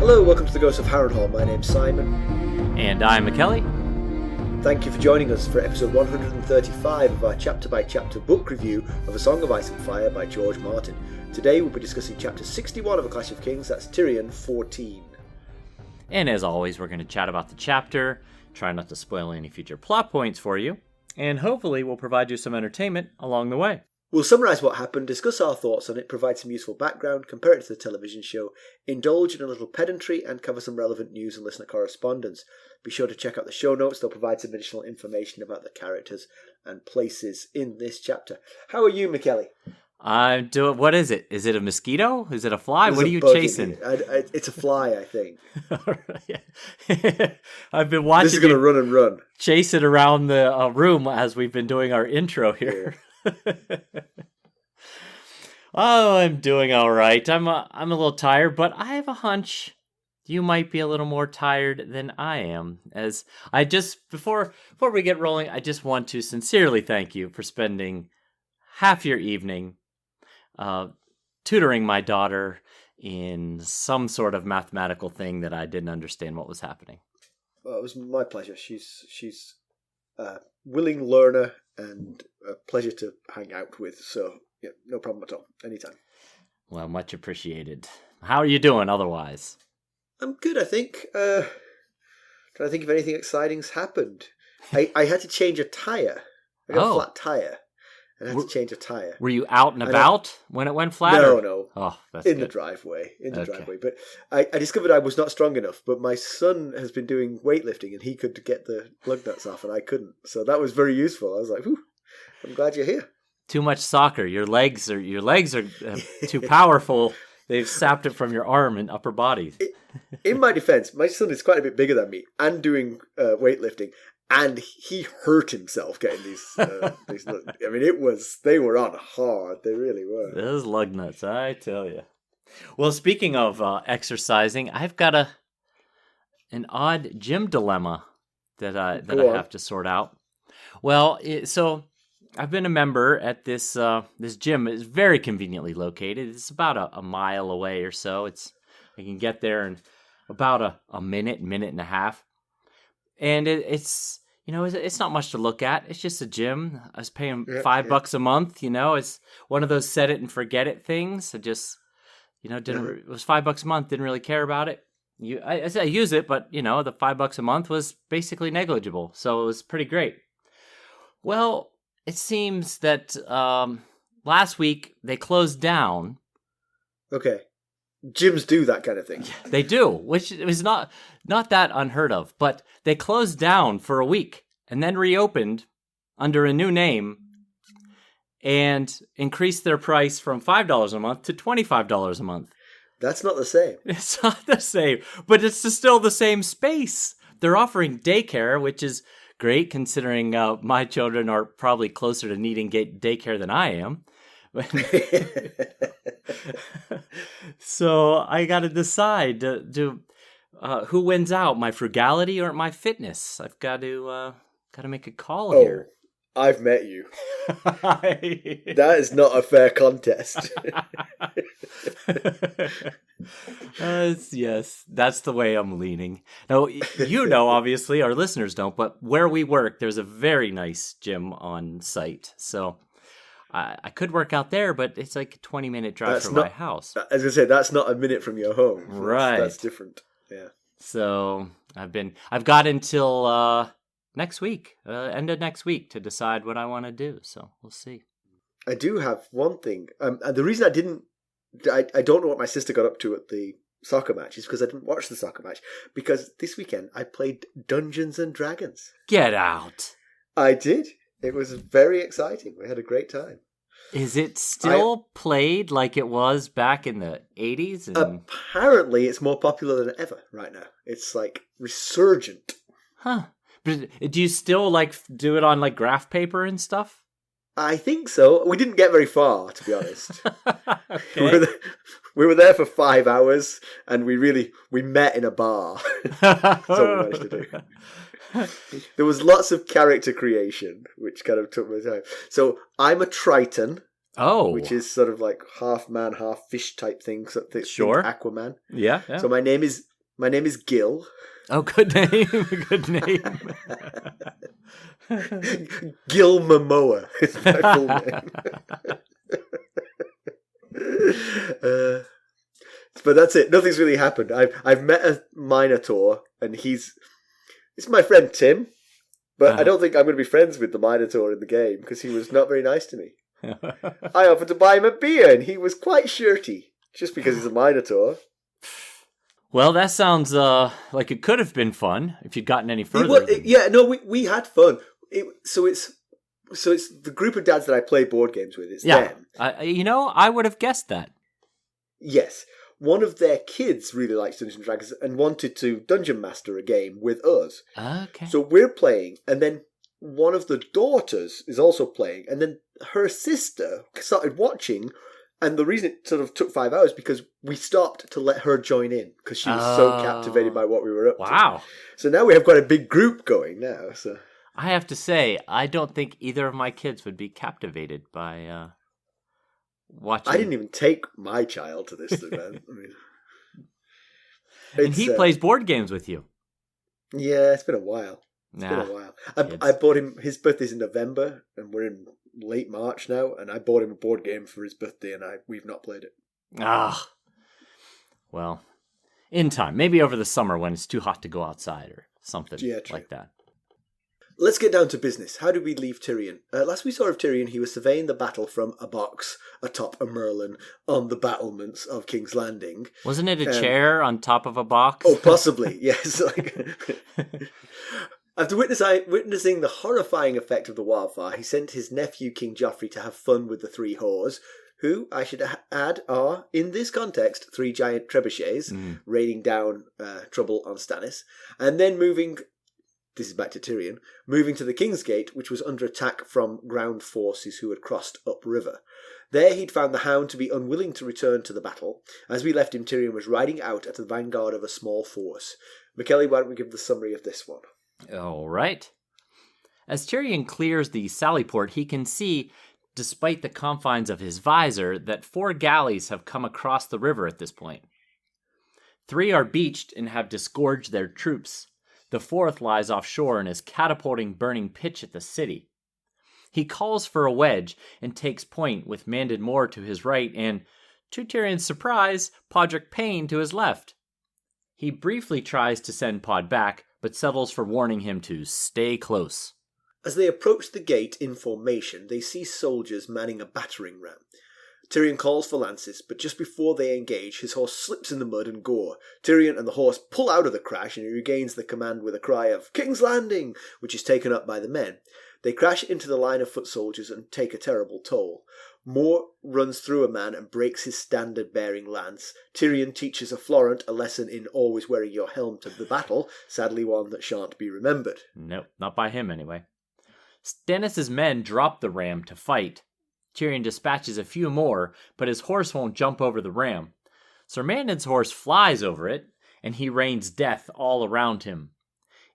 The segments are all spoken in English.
Hello, welcome to the Ghost of Harrenhal. My name's Simon. And I'm Mackelly. Thank you for joining us for episode 135 of our chapter-by-chapter book review of A Song of Ice and Fire by George Martin. Today we'll be discussing chapter 61 of A Clash of Kings, that's Tyrion 14. And as always, we're going to chat about the chapter, try not to spoil any future plot points for you, and hopefully we'll provide you some entertainment along the way. We'll summarise what happened, discuss our thoughts on it, provide some useful background, compare it to the television show, indulge in a little pedantry, and cover some relevant news and listener correspondence. Be sure to check out the show notes, they'll provide some additional information about the characters and places in this chapter. How are you, Mackelly? What is it? Is it a mosquito? Is it a fly? There's what are you chasing? It's a fly, I think. I've been watching. This is going to run and run. Chase it around the room as we've been doing our intro here. Oh, I'm doing all right. I'm a little tired, but I have a hunch you might be a little more tired than I am. As I just before we get rolling, I just want to sincerely thank you for spending half your evening tutoring my daughter in some sort of mathematical thing that I didn't understand what was happening. Well, it was my pleasure. She's a willing learner and a pleasure to hang out with. So, yeah, no problem at all. Anytime. Well, much appreciated. How are you doing otherwise? I'm good, I think. Trying to think if anything exciting's happened. I had to change a tyre. I got a flat tyre. And I had to change a tyre. Were you out and about when it went flat? No. Oh, that's in good. the driveway. But I discovered I was not strong enough. But my son has been doing weightlifting and he could get the lug nuts off and I couldn't. So that was very useful. I was like, whew, I'm glad you're here. Too much soccer. Your legs are too powerful. They've sapped it from your arm and upper body. In my defense, my son is quite a bit bigger than me and doing weightlifting. And he hurt himself getting these. I mean, they were on hard. They really were. Those lug nuts, I tell you. Well, speaking of exercising, I've got an odd gym dilemma that I have to sort out. Well, so I've been a member at this gym. It's very conveniently located. It's about a mile away or so. I can get there in about a minute and a half. And it's not much to look at. It's just a gym. I was paying $5 a month. It's one of those set it and forget it things. I just, it was $5 a month. Didn't really care about it. I use it, but the $5 a month was basically negligible. So it was pretty great. Well, it seems that last week they closed down. Okay. Gyms do that kind of thing. They do, which is not that unheard of. But they closed down for a week and then reopened under a new name and increased their price from $5 a month to $25 a month. That's not the same. It's not the same, but it's still the same space. They're offering daycare, which is great considering my children are probably closer to needing daycare than I am. So I got to decide who wins out, my frugality or my fitness. I've got to make a call here. I've met you. That is not a fair contest. Yes, that's the way I'm leaning. Now, obviously, our listeners don't, but where we work, there's a very nice gym on site. So I could work out there, but it's like a 20-minute drive from my house. As I say, that's not a minute from your home. Right. That's different. Yeah. So I've got until next week, end of next week, to decide what I want to do. So we'll see. I do have one thing. And the reason I don't know what my sister got up to at the soccer match is because I didn't watch the soccer match. Because this weekend I played Dungeons and Dragons. Get out. I did. It was very exciting. We had a great time. Is it still played like it was back in the 80s? Apparently, it's more popular than ever right now. It's like resurgent. Huh. But do you still do it on graph paper and stuff? I think so. We didn't get very far, to be honest. Okay. We were there for 5 hours, and we met in a bar. That's all we managed to do. There was lots of character creation, which kind of took my time. So I'm a Triton. Oh. Which is sort of like half man, half fish type thing. So sure. Aquaman. Yeah. So my name is My name is Gil. Oh, good name. Good name. Gil Momoa is my full name. But that's it. Nothing's really happened. I've met a Minotaur, and it's my friend Tim, but I don't think I'm going to be friends with the Minotaur in the game because he was not very nice to me. I offered to buy him a beer, and he was quite shirty, just because he's a Minotaur. Well, that sounds like it could have been fun if you'd gotten any further. We had fun. So it's the group of dads that I play board games with. It's them. I would have guessed that. Yes. One of their kids really likes Dungeons & Dragons and wanted to Dungeon Master a game with us. Okay. So we're playing, and then one of the daughters is also playing, and then her sister started watching, and the reason it sort of took 5 hours because we stopped to let her join in because she was so captivated by what we were up to. Wow. So now we have quite a big group going now. So I have to say, I don't think either of my kids would be captivated by... watching. I didn't even take my child to this event. And he plays board games with you. Yeah, it's been a while. I bought him, his birthday's in November, and we're in late March now, and I bought him a board game for his birthday, and we've not played it. Well, in time. Maybe over the summer when it's too hot to go outside or something like that. Let's get down to business. How did we leave Tyrion? Last we saw of Tyrion, he was surveying the battle from a box atop a merlin on the battlements of King's Landing. Wasn't it a chair on top of a box? Oh, possibly, yes. After witnessing the horrifying effect of the wildfire, he sent his nephew King Joffrey to have fun with the three whores, who, I should add, are, in this context, 3 giant trebuchets, raining down trouble on Stannis, and then this is back to Tyrion, moving to the King's Gate, which was under attack from ground forces who had crossed upriver. There he'd found the Hound to be unwilling to return to the battle. As we left him, Tyrion was riding out at the vanguard of a small force. Mackelly, why don't we give the summary of this one? All right. As Tyrion clears the sallyport, he can see, despite the confines of his visor, that 4 galleys have come across the river at this point. 3 are beached and have disgorged their troops. The 4th lies offshore and is catapulting burning pitch at the city. He calls for a wedge and takes point with Mandon Moore to his right and, to Tyrion's surprise, Podrick Payne to his left. He briefly tries to send Pod back, but settles for warning him to stay close. As they approach the gate in formation, they see soldiers manning a battering ram. Tyrion calls for lances, but just before they engage, his horse slips in the mud and gore. Tyrion and the horse pull out of the crash, and he regains the command with a cry of "King's Landing!", which is taken up by the men. They crash into the line of foot soldiers and take a terrible toll. Moore runs through a man and breaks his standard-bearing lance. Tyrion teaches a Florent a lesson in always wearing your helm to the battle, sadly one that shan't be remembered. Nope, not by him anyway. Stannis' men drop the ram to fight. Tyrion dispatches a few more, but his horse won't jump over the ram. Ser Mandon's horse flies over it, and he rains death all around him.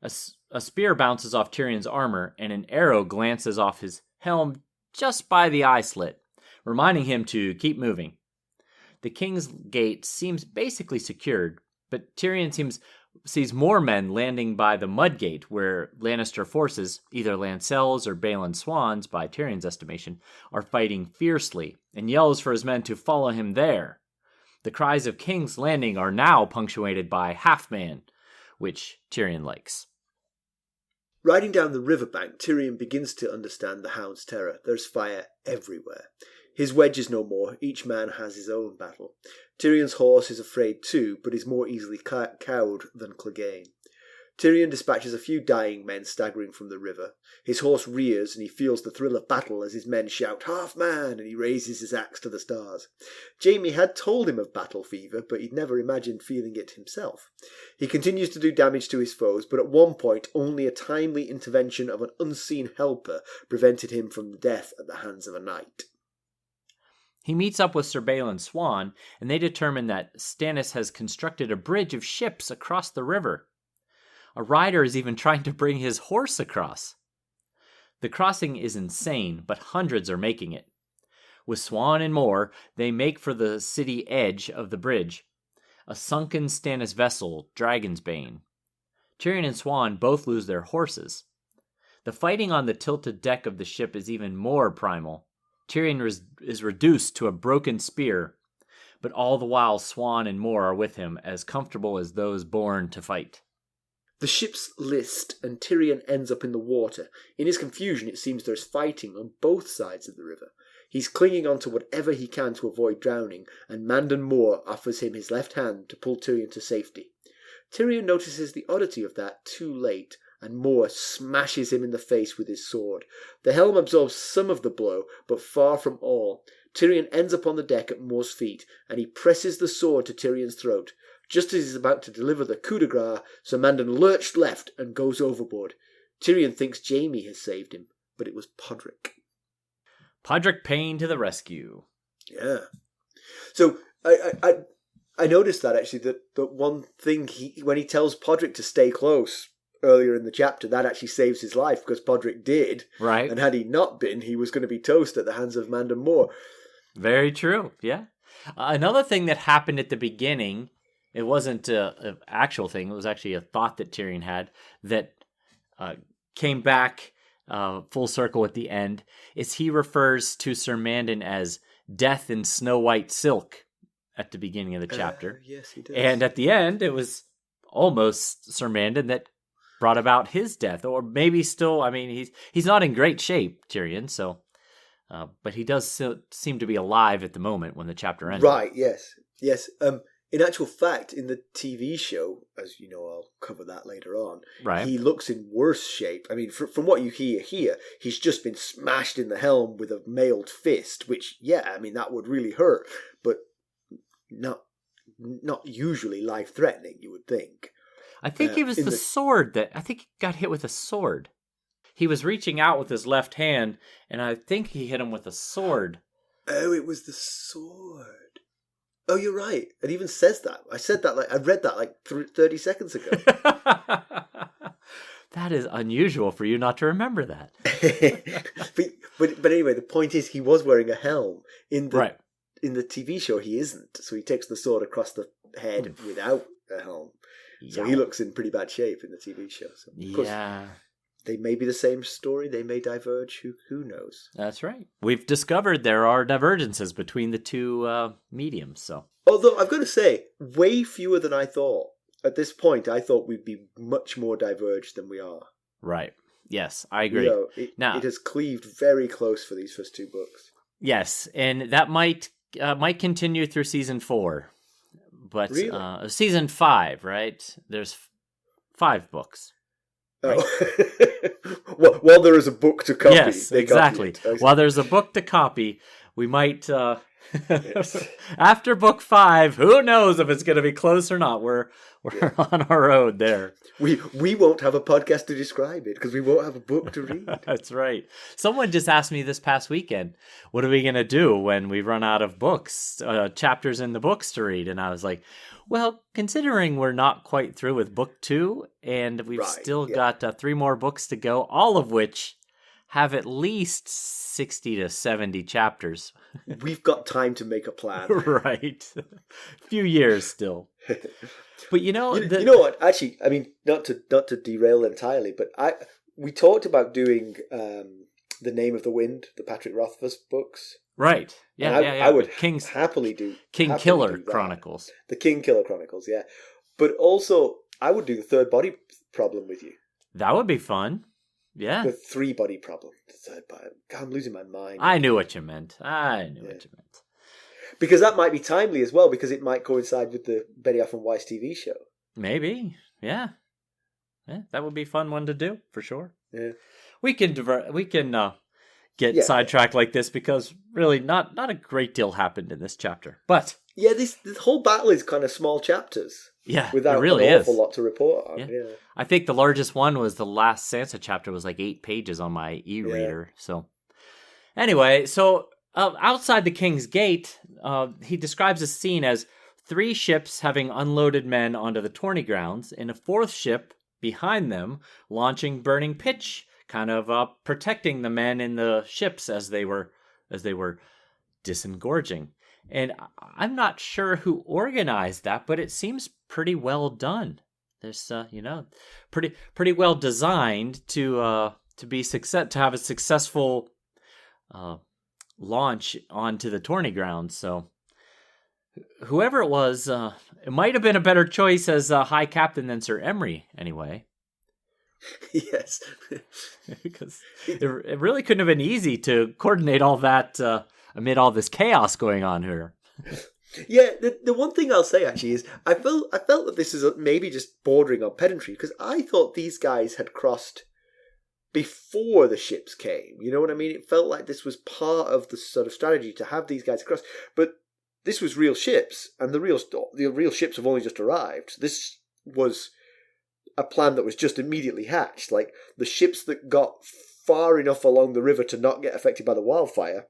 A spear bounces off Tyrion's armor, and an arrow glances off his helm just by the eye slit, reminding him to keep moving. The King's Gate seems basically secured, but Tyrion sees more men landing by the Mudgate, where Lannister forces, either Lancells or Balon Swans, by Tyrion's estimation, are fighting fiercely, and yells for his men to follow him there. The cries of King's Landing are now punctuated by Halfman, which Tyrion likes. Riding down the riverbank, Tyrion begins to understand the Hound's terror. There's fire everywhere. His wedge is no more. Each man has his own battle. Tyrion's horse is afraid too, but is more easily cowed than Clegane. Tyrion dispatches a few dying men staggering from the river. His horse rears, and he feels the thrill of battle as his men shout, "Half man!" and he raises his axe to the stars. Jaime had told him of battle fever, but he'd never imagined feeling it himself. He continues to do damage to his foes, but at one point only a timely intervention of an unseen helper prevented him from death at the hands of a knight. He meets up with Sir Balon Swan, and they determine that Stannis has constructed a bridge of ships across the river. A rider is even trying to bring his horse across. The crossing is insane, but hundreds are making it. With Swan and Moore, they make for the city edge of the bridge. a sunken Stannis vessel, Dragon's Bane. Tyrion and Swan both lose their horses. The fighting on the tilted deck of the ship is even more primal. Tyrion is reduced to a broken spear, but all the while Swan and Moore are with him, as comfortable as those born to fight. The ships list, and Tyrion ends up in the water. In his confusion, it seems there's fighting on both sides of the river. He's clinging on to whatever he can to avoid drowning, and Mandon Moore offers him his left hand to pull Tyrion to safety. Tyrion notices the oddity of that too late, and Moore smashes him in the face with his sword. The helm absorbs some of the blow, but far from all. Tyrion ends up on the deck at Moore's feet, and he presses the sword to Tyrion's throat. Just as he's about to deliver the coup de grace, Ser Mandon lurched left and goes overboard. Tyrion thinks Jaime has saved him, but it was Podrick. Podrick Payne to the rescue. Yeah. So I noticed that actually, that one thing when he tells Podrick to stay close earlier in the chapter, that actually saves his life, because Podrick did. Right. And had he not been, he was going to be toast at the hands of Mandon Moore. Very true, yeah. Another thing that happened at the beginning, it wasn't an actual thing, it was actually a thought that Tyrion had that came back full circle at the end, is he refers to Ser Mandon as Death in Snow White Silk at the beginning of the chapter. Yes, he does. And at the end, it was almost Ser Mandon that brought about his death, or maybe still, I mean, he's not in great shape, Tyrion, so, but he does seem to be alive at the moment when the chapter ends. Right, yes. In actual fact, in the TV show, as you know, I'll cover that later on, right, he looks in worse shape. I mean, from what you hear here, he's just been smashed in the helm with a mailed fist, which, yeah, I mean, that would really hurt, but not usually life-threatening, you would think. I think it was the sword I think he got hit with a sword. He was reaching out with his left hand, and I think he hit him with a sword. Oh, it was the sword. Oh, you're right. It even says that. I read that like 30 seconds ago. That is unusual for you not to remember that. but anyway, the point is he was wearing a helm. In the right. In the TV show, he isn't. So he takes the sword across the head without a helm. So he looks in pretty bad shape in the TV show. So, of course, they may be the same story. They may diverge. Who knows? That's right. We've discovered there are divergences between the two mediums. So, although I've got to say, way fewer than I thought. At this point, I thought we'd be much more diverged than we are. Right. Yes, I agree. It has cleaved very close for these first two books. Yes, and that might continue through season 4. But really? Season 5, right? There's 5 books. Right? Oh. While there is a book to copy. Yes, exactly. While there's a book to copy, we might... yes. After book 5, who knows if it's going to be close or not. We're on our road there. We won't have a podcast to describe it because we won't have a book to read. That's right. Someone just asked me this past weekend, what are we going to do when we run out of books, chapters in the books to read? And I was like, well, considering we're not quite through with book 2 and we've still got 3 more books to go, all of which have at least 60 to 70 chapters. We've got time to make a plan. Right. A few years still. But you know what? Actually, I mean, not to derail entirely, but we talked about doing The Name of the Wind, the Patrick Rothfuss books. Right. Yeah, I would happily do King Killer Chronicles. The King Killer Chronicles, yeah. But also, I would do the Third Body Problem with you. That would be fun. Yeah. The 3-body problem. The third body. God, I'm losing my mind. I knew what you meant. Because that might be timely as well, because it might coincide with the Benioff and Weiss TV show. Maybe. Yeah. Yeah, that would be a fun one to do, for sure. Yeah. We can get sidetracked like this because really not a great deal happened in this chapter. But yeah, this whole battle is kind of small chapters. Yeah, without it really an awful lot to report on. Yeah. I think the largest one was the last Sansa chapter was like 8 pages on my e-reader. Yeah. So anyway, outside the King's Gate, he describes a scene as 3 ships having unloaded men onto the tourney grounds, and a 4th ship behind them launching burning pitch, kind of protecting the men in the ships as they were disengorging. And I'm not sure who organized that, but it seems pretty well done. There's, pretty well designed to have a successful launch onto the tourney ground. So whoever it was, it might have been a better choice as High Captain than Sir Emery, anyway. Yes. Because it really couldn't have been easy to coordinate all that amid all this chaos going on here. Yeah, the one thing I'll say actually is I felt that this is maybe just bordering on pedantry, because I thought these guys had crossed before the ships came. You know what I mean? It felt like this was part of the sort of strategy to have these guys cross, but this was real ships, and the real ships have only just arrived. This was a plan that was just immediately hatched. Like, the ships that got far enough along the river to not get affected by the wildfire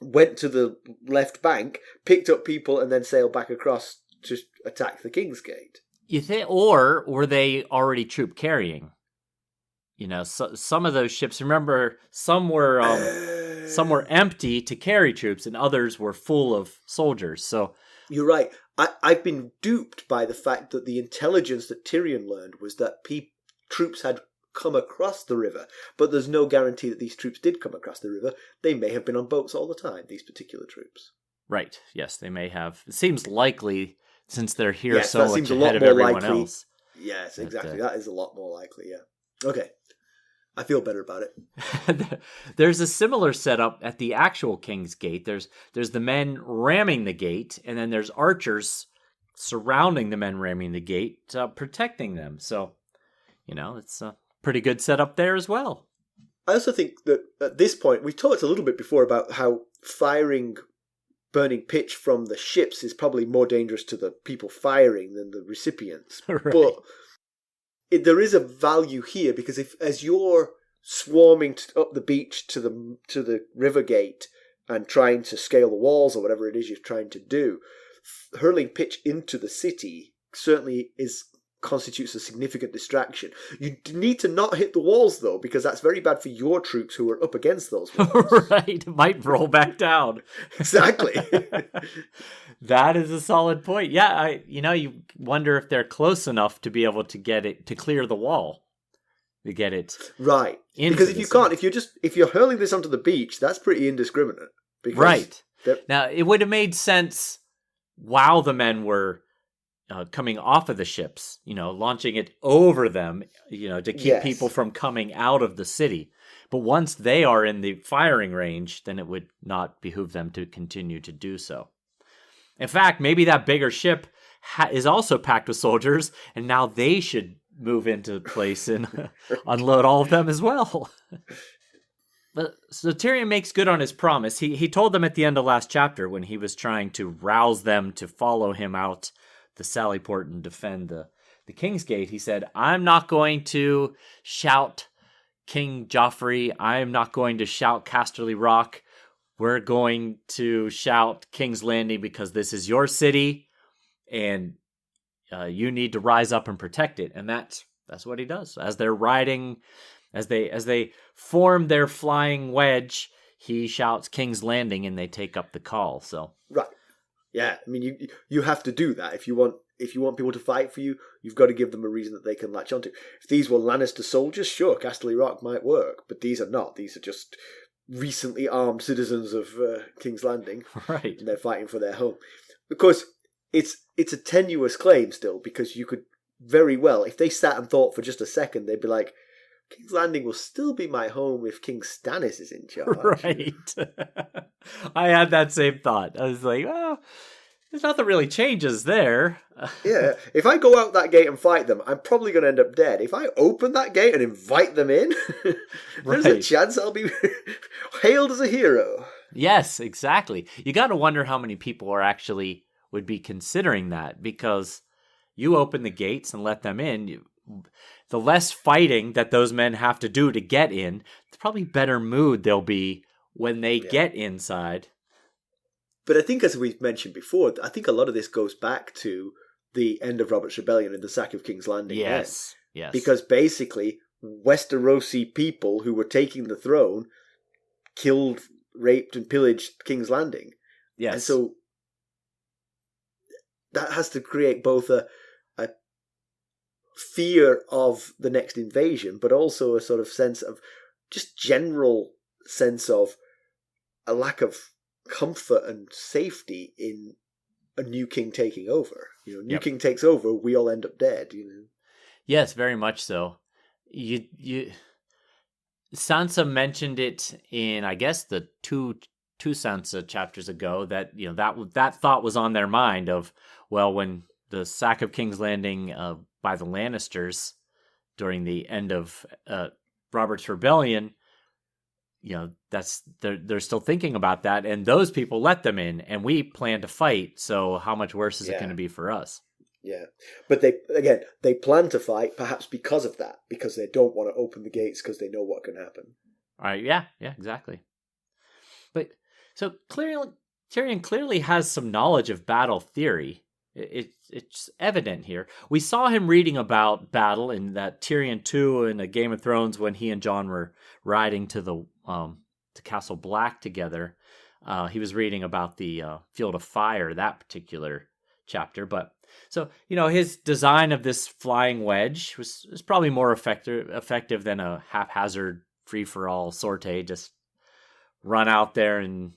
went to the left bank, picked up people, and then sailed back across to attack the Kingsgate. You think, or were they already troop carrying? You know, some of those ships. Remember, some were empty to carry troops, and others were full of soldiers. So you're right. I've been duped by the fact that the intelligence that Tyrion learned was that troops had come across the river, but there's no guarantee that these troops did come across the river. They may have been on boats all the time, these particular troops. Right, yes, they may have. It seems likely, since they're here so much ahead of everyone else. Yes, exactly. That is a lot more likely, yeah. Okay, I feel better about it. There's a similar setup at the actual King's Gate. There's the men ramming the gate, and then there's archers surrounding the men ramming the gate, protecting them. So, it's pretty good setup there as well. I also think that at this point, we've talked a little bit before about how firing burning pitch from the ships is probably more dangerous to the people firing than the recipients. Right. But there is a value here, because as you're swarming up the beach to the river gate and trying to scale the walls or whatever it is you're trying to do, hurling pitch into the city certainly constitutes a significant distraction. You need to not hit the walls, though, because that's very bad for your troops who are up against those walls. Right, it might roll back down. Exactly. That is a solid point. Yeah, you wonder if they're close enough to be able to get it to clear the wall, to get it right. Because if you're hurling this onto the beach, that's pretty indiscriminate. Right. Now, it would have made sense while the men were coming off of the ships, launching it over them, to keep people from coming out of the city. But once they are in the firing range, then it would not behoove them to continue to do so. In fact, maybe that bigger ship is also packed with soldiers, and now they should move into place and unload all of them as well. So Tyrion makes good on his promise. He told them at the end of last chapter, when he was trying to rouse them to follow him out the Sallyport and defend the King's Gate, he said, I'm not going to shout King Joffrey. I'm not going to shout Casterly Rock. We're going to shout King's Landing because this is your city, and you need to rise up and protect it. And that's what he does. As they're riding, as they form their flying wedge, he shouts King's Landing, and they take up the call. So right. Yeah, I mean, you have to do that. If you want people to fight for you, you've got to give them a reason that they can latch onto. If these were Lannister soldiers, sure, Casterly Rock might work, but these are not. These are just recently armed citizens of King's Landing. Right. And they're fighting for their home. Of course, it's a tenuous claim still, because you could very well, if they sat and thought for just a second, they'd be like, King's Landing will still be my home if King Stannis is in charge. Right. I had that same thought. I was like, well, there's nothing really changes there. Yeah. If I go out that gate and fight them, I'm probably going to end up dead. If I open that gate and invite them in, there's a chance I'll be hailed as a hero. Yes, exactly. You got to wonder how many people would be considering that, because you open the gates and let them in. The less fighting that those men have to do to get in, it's probably better mood they'll be when they get inside. But I think, as we've mentioned before, I think a lot of this goes back to the end of Robert's Rebellion and the sack of King's Landing. Yes, yes. Because basically, Westerosi people who were taking the throne killed, raped, and pillaged King's Landing. Yes. And so that has to create both a fear of the next invasion, but also a sort of sense of just general sense of a lack of comfort and safety in a new king taking over. New king takes over, we all end up dead. Yes, very much so. Sansa mentioned it in, I guess, the two Sansa chapters ago, that that thought was on their mind of, well, when the sack of King's Landing by the Lannisters during the end of Robert's Rebellion, that's they're still thinking about that, and those people let them in, and we plan to fight. So how much worse is it going to be for us? Yeah, but they plan to fight, perhaps because of that, because they don't want to open the gates because they know what can happen. All right, yeah, exactly. But so Tyrion clearly has some knowledge of battle theory. It's evident here. We saw him reading about battle in that Tyrion 2 in a Game of Thrones when he and Jon were riding to the to Castle Black together. He was reading about the Field of Fire, that particular chapter. But so his design of this flying wedge was probably more effective than a haphazard free for all sortie. Just run out there and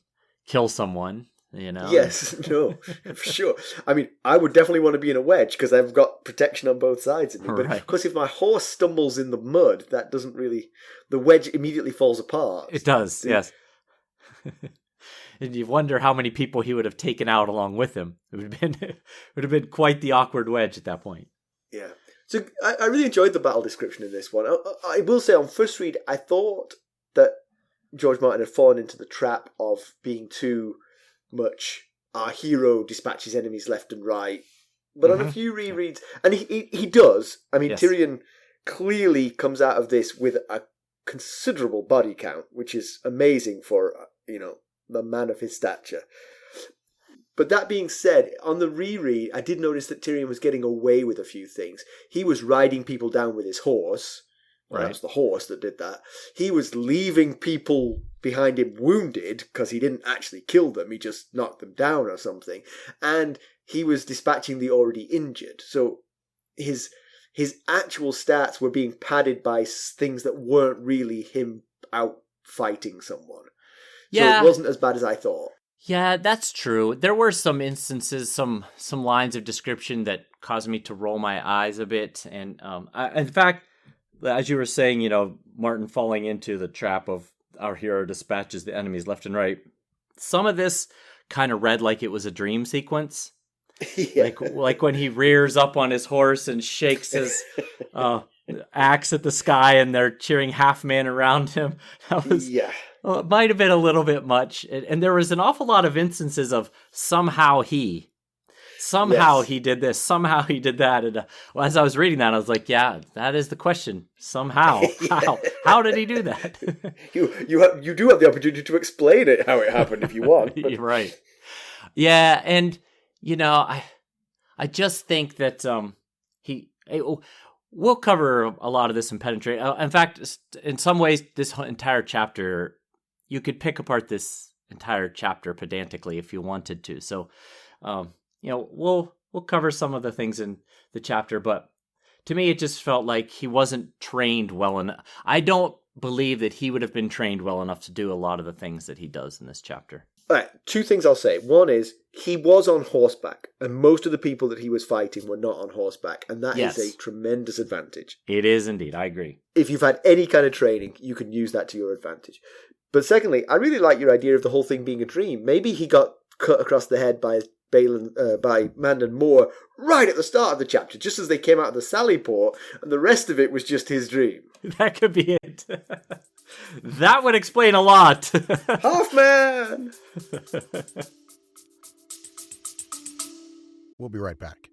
kill someone. Yes, no, for sure. I mean, I would definitely want to be in a wedge because I've got protection on both sides of me. But of course, if my horse stumbles in the mud, that doesn't really... The wedge immediately falls apart. It does, yes. And you wonder how many people he would have taken out along with him. It would have been quite the awkward wedge at that point. Yeah. So I really enjoyed the battle description in this one. I will say on first read, I thought that George Martin had fallen into the trap of being too much our hero dispatches enemies left and right, but on a few rereads, and he does. I mean, yes. Tyrion clearly comes out of this with a considerable body count, which is amazing for the man of his stature. But that being said, on the reread, I did notice that Tyrion was getting away with a few things. He was riding people down with his horse. Well, that's the horse that did that. He was leaving people behind him wounded because he didn't actually kill them. He just knocked them down or something. And he was dispatching the already injured. So his actual stats were being padded by things that weren't really him out fighting someone. Yeah. So it wasn't as bad as I thought. Yeah, that's true. There were some instances, some lines of description that caused me to roll my eyes a bit. And in fact, as you were saying, Martin falling into the trap of our hero dispatches the enemies left and right. Some of this kind of read like it was a dream sequence. Yeah. Like when he rears up on his horse and shakes his axe at the sky and they're cheering half man around him. That was, well, it might have been a little bit much. And there was an awful lot of instances of somehow he did this, somehow he did that. And as I was reading that, I was like, yeah, that is the question. Somehow. How did he do that? You do have the opportunity to explain it, how it happened, if you want. You're right. Yeah, and, I just think that we'll cover a lot of this in Penetrate. In fact, in some ways, this entire chapter, you could pick apart this entire chapter pedantically if you wanted to. So, we'll cover some of the things in the chapter, but to me, it just felt like he wasn't trained well enough. I don't believe that he would have been trained well enough to do a lot of the things that he does in this chapter. All right, two things I'll say. One is he was on horseback, and most of the people that he was fighting were not on horseback, and that is a tremendous advantage. It is indeed, I agree. If you've had any kind of training, you can use that to your advantage. But secondly, I really like your idea of the whole thing being a dream. Maybe he got cut across the head by Mandon Moore right at the start of the chapter, just as they came out of the sally port, and the rest of it was just his dream. That could be it. That would explain a lot. Half-man! We'll be right back.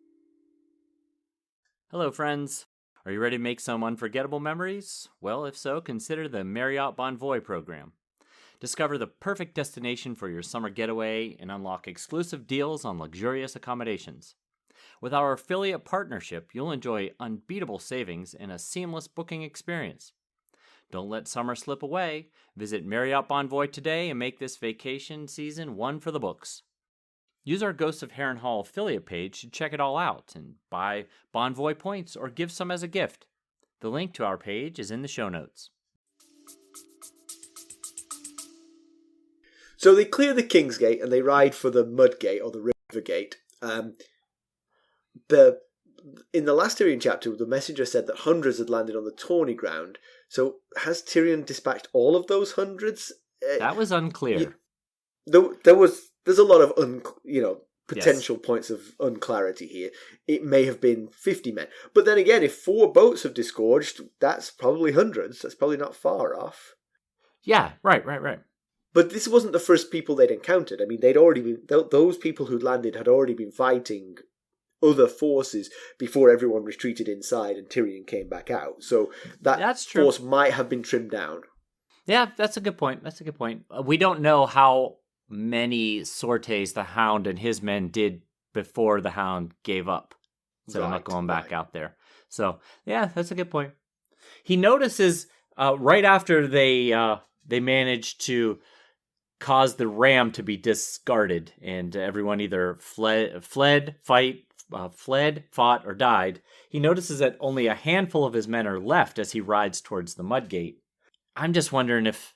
Hello, friends. Are you ready to make some unforgettable memories? Well, if so, consider the Marriott Bonvoy program. Discover the perfect destination for your summer getaway and unlock exclusive deals on luxurious accommodations. With our affiliate partnership, you'll enjoy unbeatable savings and a seamless booking experience. Don't let summer slip away. Visit Marriott Bonvoy today and make this vacation season one for the books. Use our Ghosts of Harrenhal affiliate page to check it all out and buy Bonvoy points or give some as a gift. The link to our page is in the show notes. So they clear the King's Gate and they ride for the Mud Gate or the River Gate. In the last Tyrion chapter, the messenger said that hundreds had landed on the Tawny ground. So has Tyrion dispatched all of those hundreds? That was unclear. There's a lot of potential Yes. points of unclarity here. It may have been 50 men. But then again, if 4 boats have disgorged, that's probably hundreds. That's probably not far off. Yeah, right. But this wasn't the first people they'd encountered. I mean, those people who landed had already been fighting other forces before everyone retreated inside and Tyrion came back out. So That's true. force might have been trimmed down. Yeah, that's a good point. We don't know how many sorties the Hound and his men did before the Hound gave up. So I'm not going back out there. So, yeah, that's a good point. He notices right after they managed to cause the ram to be discarded and everyone either fled, fought, or died, he notices that only a handful of his men are left as he rides towards the Mudgate. I'm just wondering if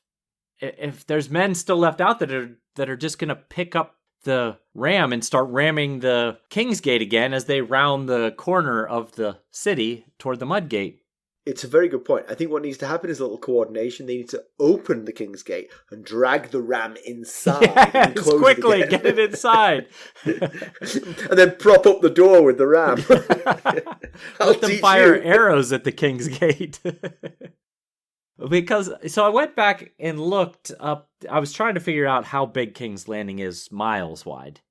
there's men still left out that are just going to pick up the ram and start ramming the King's Gate again as they round the corner of the city toward the Mudgate. It's a very good point. I think what needs to happen is a little coordination. They need to open the King's Gate and drag the ram inside. Yes, quickly, get it inside. And then prop up the door with the ram. Let them fire arrows at the King's Gate. So I went back and looked up. I was trying to figure out how big King's Landing is miles wide.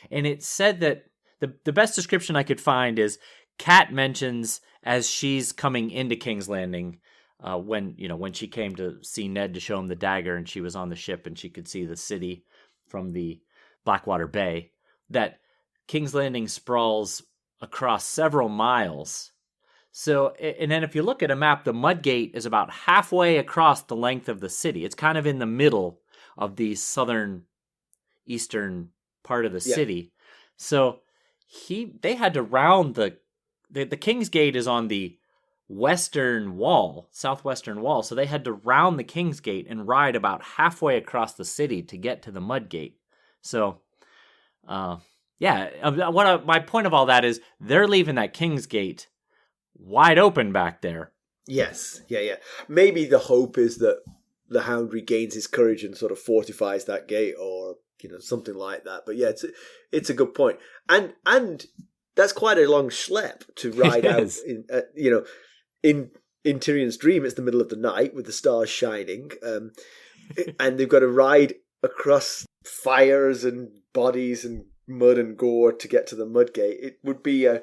And it said that the best description I could find is Kat mentions as she's coming into King's Landing, when she came to see Ned to show him the dagger and she was on the ship and she could see the city from the Blackwater Bay, that King's Landing sprawls across several miles. So, and then if you look at a map, the Mudgate is about halfway across the length of the city. It's kind of in the middle of the eastern part of the city. So they had to round the King's Gate is on the southwestern wall. So they had to round the King's Gate and ride about halfway across the city to get to the Mudgate. So, my point of all that is they're leaving that King's Gate wide open back there. Yes, yeah. Maybe the hope is that the Hound regains his courage and sort of fortifies that gate, or something like that. But yeah, it's a good point, and that's quite a long schlep to ride out. In Tyrion's dream, it's the middle of the night with the stars shining, and they've got to ride across fires and bodies and mud and gore to get to the Mudgate. It would be a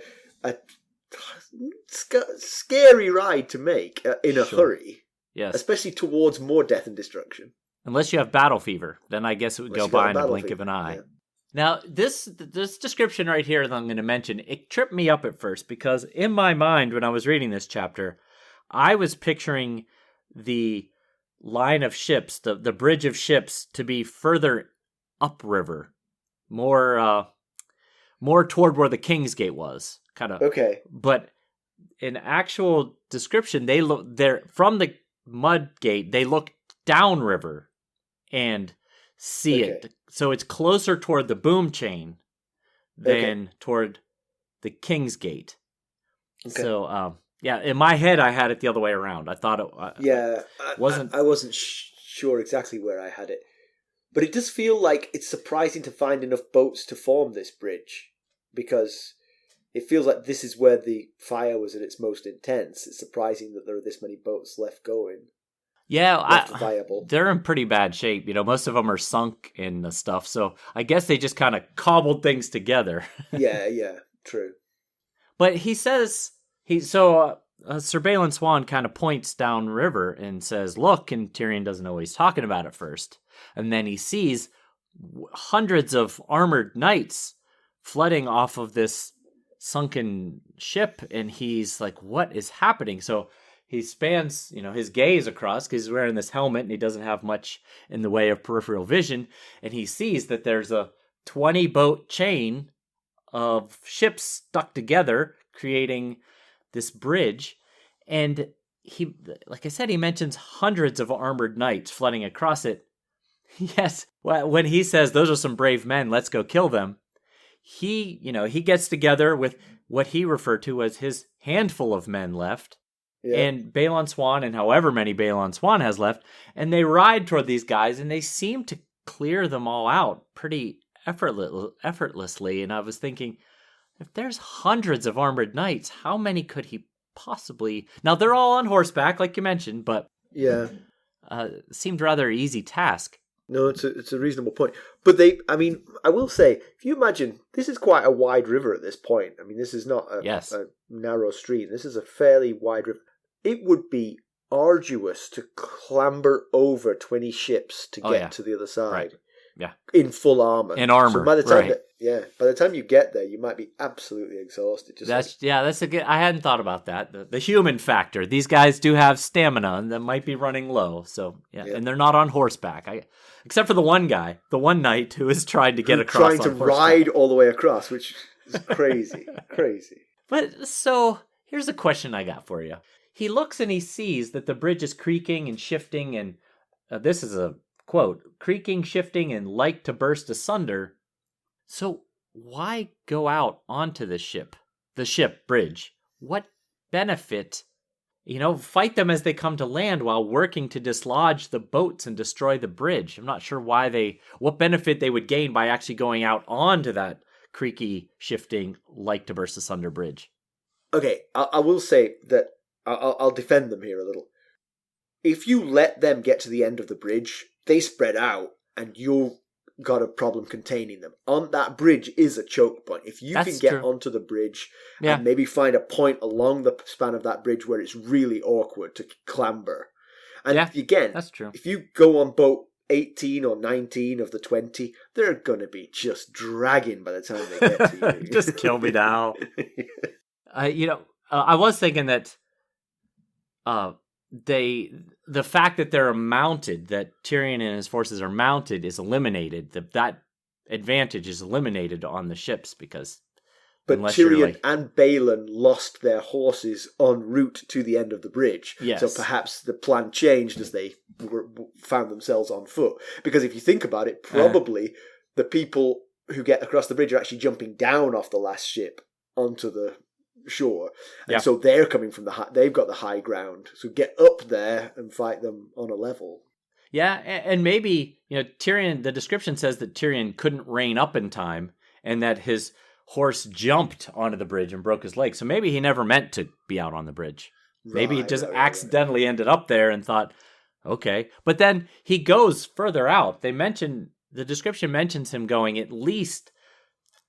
scary ride to make in a hurry. Yes, especially towards more death and destruction. Unless you have battle fever, then I guess it would go by in a blink of an eye. Yeah. Now, this description right here that I'm going to mention, it tripped me up at first because in my mind when I was reading this chapter, I was picturing the line of ships, the bridge of ships, to be further upriver, more toward where the King's Gate was, kind of. Okay. But in actual description, they look there from the Mudgate. They look downriver and see it. So it's closer toward the boom chain than toward the King's Gate. Okay. So, in my head, I had it the other way around. I thought it wasn't. I wasn't sure exactly where I had it. But it does feel like it's surprising to find enough boats to form this bridge, because it feels like this is where the fire was at its most intense. It's surprising that there are this many boats left going. Yeah, they're in pretty bad shape. Most of them are sunk in stuff. So I guess they just kind of cobbled things together. Yeah, true. But he says, Sir Balin Swan kind of points downriver and says, look, and Tyrion doesn't know what he's talking about at first. And then he sees hundreds of armored knights flooding off of this sunken ship. And he's like, what is happening? So he spans, his gaze across because he's wearing this helmet and he doesn't have much in the way of peripheral vision. And he sees that there's a 20-boat chain of ships stuck together, creating this bridge. And he, like I said, he mentions hundreds of armored knights flooding across it. Yes, when he says, those are some brave men, let's go kill them, he gets together with what he referred to as his handful of men left, and Balon Swan, and however many Balon Swan has left, and they ride toward these guys, and they seem to clear them all out pretty effortlessly. And I was thinking, if there's hundreds of armored knights, how many could he possibly... Now, they're all on horseback, like you mentioned, but seemed rather easy task. No, it's a reasonable point. But I will say, if you imagine, this is quite a wide river at this point. I mean, this is not a narrow stream. This is a fairly wide river. It would be arduous to clamber over 20 ships to get to the other side. Right. Yeah. In full armor. In armor. So by the time by the time you get there, you might be absolutely exhausted. That's a good. I hadn't thought about that. The human factor. These guys do have stamina, and that might be running low. So and they're not on horseback. Except for the one guy, the one knight who is trying to get across. Trying to ride all the way across, which is crazy, crazy. But so here's a question I got for you. He looks and he sees that the bridge is creaking and shifting, and this is a quote: creaking, shifting, and like to burst asunder. So why go out onto the ship bridge? What benefit? Fight them as they come to land while working to dislodge the boats and destroy the bridge. I'm not sure what benefit they would gain by actually going out onto that creaky, shifting, like to burst asunder bridge. Okay, I will say that I'll defend them here a little. If you let them get to the end of the bridge, they spread out, and you've got a problem containing them. On that bridge is a choke point. If you can get onto the bridge and maybe find a point along the span of that bridge where it's really awkward to clamber. And again, that's true. If you go on boat 18 or 19 of the 20, they're going to be just dragging by the time they get to you. Just kill me now. I was thinking that the fact that they're mounted, that Tyrion and his forces are mounted, is eliminated. That advantage is eliminated on the ships because. But Tyrion and Balon lost their horses en route to the end of the bridge. Yes. So perhaps the plan changed as they found themselves on foot. Because if you think about it, probably the people who get across the bridge are actually jumping down off the last ship onto the shore, and so they're coming from they've got the high ground, so get up there and fight them on a level. And maybe Tyrion, the description says that Tyrion couldn't rein up in time and that his horse jumped onto the bridge and broke his leg, so maybe he never meant to be out on the bridge. Maybe he just accidentally ended up there and thought, okay. But then he goes further out. The description mentions him going at least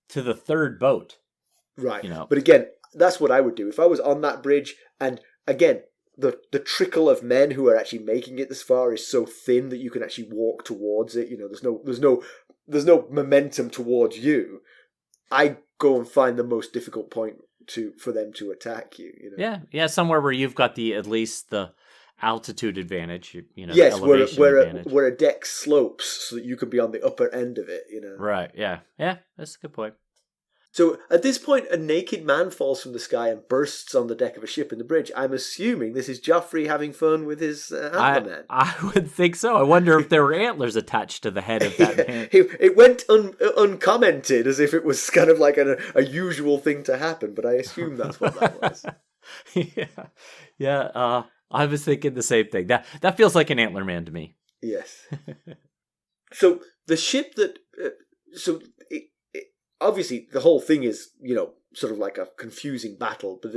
to the third boat. Right. But again, that's what I would do if I was on that bridge. And again, the trickle of men who are actually making it this far is so thin that you can actually walk towards it. There's no momentum towards you. I go and find the most difficult point for them to attack you. Yeah, somewhere where you've got at least the altitude advantage. Yes, elevation advantage. where a deck slopes so that you can be on the upper end of it. Right. Yeah, that's a good point. So at this point, a naked man falls from the sky and bursts on the deck of a ship in the bridge. I'm assuming this is Joffrey having fun with his antler man. I would think so. I wonder if there were antlers attached to the head of that man. It went uncommented as if it was kind of like a usual thing to happen, but I assume that's what that was. Yeah. I was thinking the same thing. That feels like an antler man to me. Yes. So the ship that... obviously, the whole thing is, sort of like a confusing battle, but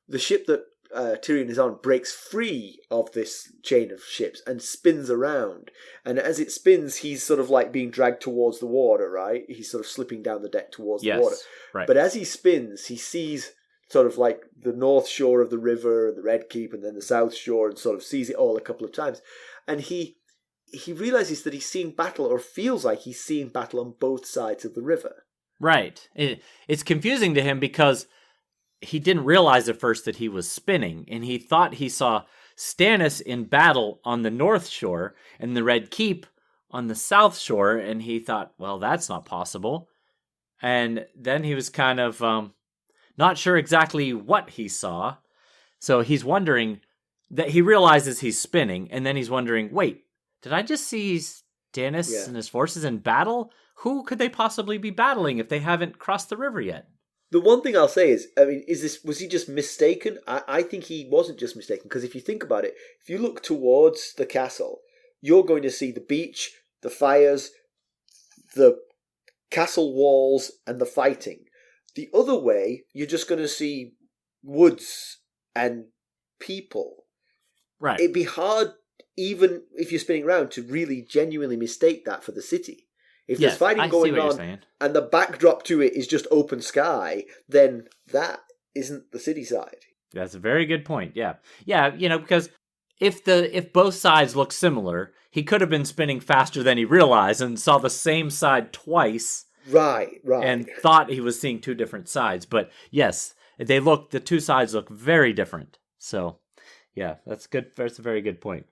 the ship that Tyrion is on breaks free of this chain of ships and spins around. And as it spins, he's sort of like being dragged towards the water, right? He's sort of slipping down the deck towards the water. Right. But as he spins, he sees sort of like the north shore of the river, the Red Keep, and then the south shore, and sort of sees it all a couple of times. And he realizes that he's seeing battle, or feels like he's seeing battle on both sides of the river. Right. It's confusing to him because he didn't realize at first that he was spinning, and he thought he saw Stannis in battle on the north shore, and the Red Keep on the south shore, and he thought, well, that's not possible. And then he was kind of not sure exactly what he saw. So he's wondering that he realizes he's spinning, and then he's wondering, wait, did I just see Stannis and his forces in battle? Who could they possibly be battling if they haven't crossed the river yet? The one thing I'll say is, I mean, was he just mistaken? I think he wasn't just mistaken, because if you think about it, if you look towards the castle, you're going to see the beach, the fires, the castle walls, and the fighting. The other way, you're just going to see woods and people. Right. It'd be hard, even if you're spinning around, to really genuinely mistake that for the city. If there's fighting going on and the backdrop to it is just open sky, then that isn't the city side. That's a very good point. Yeah. Yeah, because if both sides look similar, he could have been spinning faster than he realized and saw the same side twice. Right. And thought he was seeing two different sides. But yes, the two sides look very different. So, yeah, that's good. That's a very good point.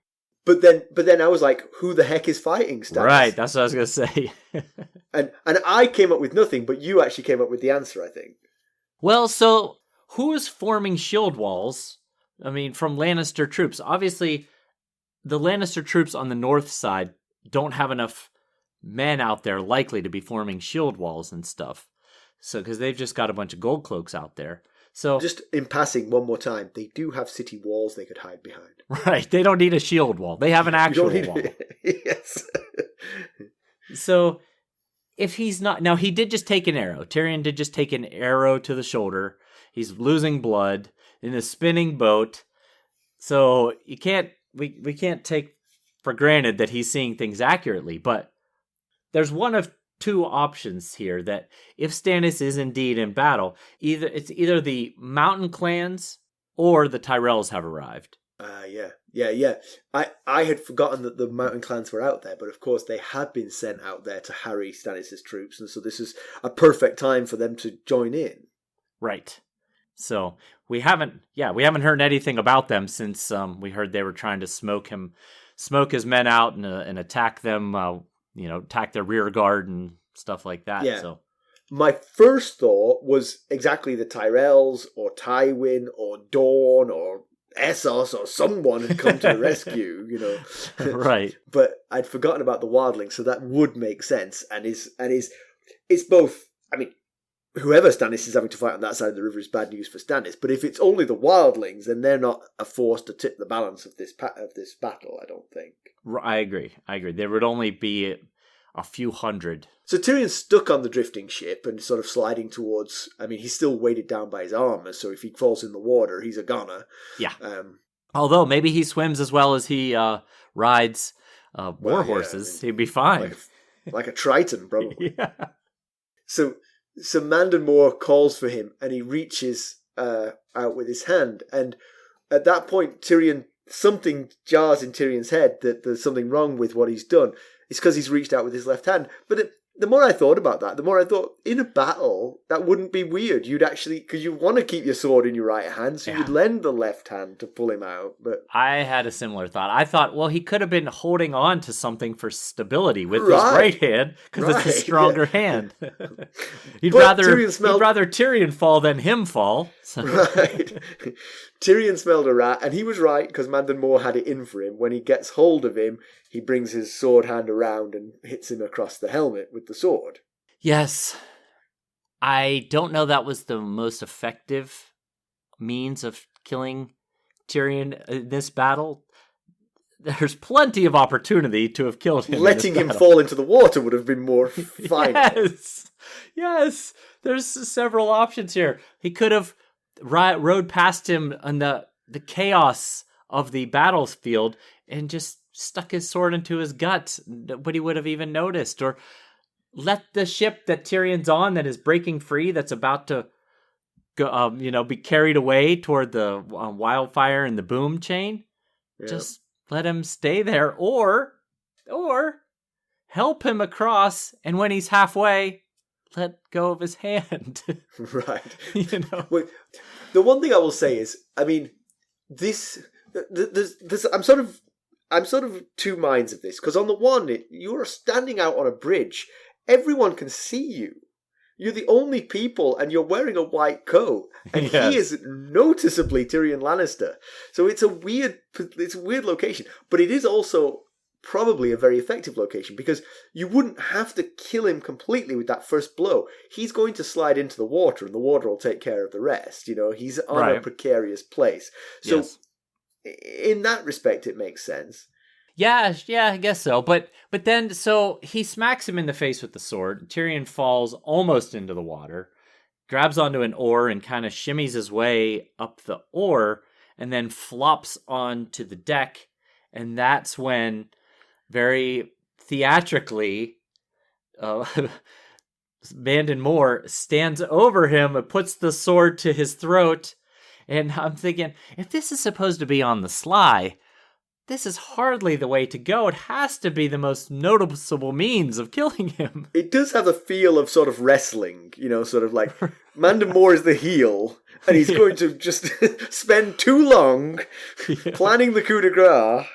But then I was like, who the heck is fighting Stannis? Right, that's what I was going to say. and I came up with nothing, but you actually came up with the answer, I think. Well, so who is forming shield walls? I mean, from Lannister troops. Obviously, the Lannister troops on the north side don't have enough men out there likely to be forming shield walls and stuff. So, because they've just got a bunch of gold cloaks out there. So, just in passing, one more time, they do have city walls they could hide behind. Right, they don't need a shield wall. They have an actual wall. Yes. So, if he's not... Now, he did just take an arrow. Tyrion did just take an arrow to the shoulder. He's losing blood in a spinning boat. So, you can't... We can't take for granted that he's seeing things accurately. But there's one of two options here, that if Stannis is indeed in battle, either the mountain clans or the Tyrells have arrived. Yeah. I had forgotten that the mountain clans were out there, but of course they had been sent out there to harry Stannis' troops, and so this is a perfect time for them to join in. Right. So we haven't heard anything about them since we heard they were trying to smoke his men out and attack them. Attack their rear guard and stuff like that. Yeah. So my first thought was exactly the Tyrells or Tywin or Dawn or Essos or someone had come to the rescue, Right. But I'd forgotten about the wildlings, so that would make sense. And it's both. I mean, whoever Stannis is having to fight on that side of the river is bad news for Stannis. But if it's only the wildlings, then they're not a force to tip the balance of this battle, I don't think. I agree. There would only be a few hundred. So Tyrion's stuck on the drifting ship and sort of sliding towards... I mean, he's still weighted down by his armor, so if he falls in the water, he's a goner. Yeah. Although maybe he swims as well as he rides war horses. He'd be fine. Like a Triton, probably. Yeah. So Ser Mandon Moore calls for him, and he reaches out with his hand. And at that point, something jars in Tyrion's head that there's something wrong with what he's done. It's because he's reached out with his left hand. But the more I thought about that, the more I thought, in a battle, that wouldn't be weird. You'd actually, because you want to keep your sword in your right hand, so you'd lend the left hand to pull him out. But I had a similar thought. I thought, well, he could have been holding on to something for stability with his right hand, because it's a stronger hand. He'd rather Tyrion fall than him fall. So. Right. Tyrion smelled a rat, and he was right, because Mandon Moore had it in for him. When he gets hold of him, he brings his sword hand around and hits him across the helmet with the sword. Yes. I don't know that was the most effective means of killing Tyrion in this battle. There's plenty of opportunity to have killed him. Letting him fall into the water would have been more fine. Yes. There's several options here. He could have rode past him in the chaos of the battlefield and just stuck his sword into his gut. Nobody would have even noticed. Or let the ship that Tyrion's on that is breaking free, that's about to go, be carried away toward the wildfire and the boom chain. Yep. Just let him stay there, or help him across, and when he's halfway, let go of his hand. Right. Well, the one thing I will say is, I mean, this I'm sort of I'm sort of two minds of this, because on the one, you're standing out on a bridge. Everyone can see you. You're the only people, and you're wearing a white coat, and Yes. he is noticeably Tyrion Lannister. So it's a weird location, but it is also probably a very effective location, because you wouldn't have to kill him completely with that first blow. He's going to slide into the water, and the water will take care of the rest. You know, he's on a precarious place. So in that respect, it makes sense. Yeah, I guess so. But then, so he smacks him in the face with the sword. Tyrion falls almost into the water, grabs onto an oar and kind of shimmies his way up the oar, and then flops onto the deck. And that's when, very theatrically, Mandon Moore stands over him and puts the sword to his throat. And I'm thinking, if this is supposed to be on the sly, this is hardly the way to go. It has to be the most noticeable means of killing him. It does have a feel of sort of wrestling, you know, sort of like Mandon Moore is the heel, and he's going to just spend too long planning the coup de grace.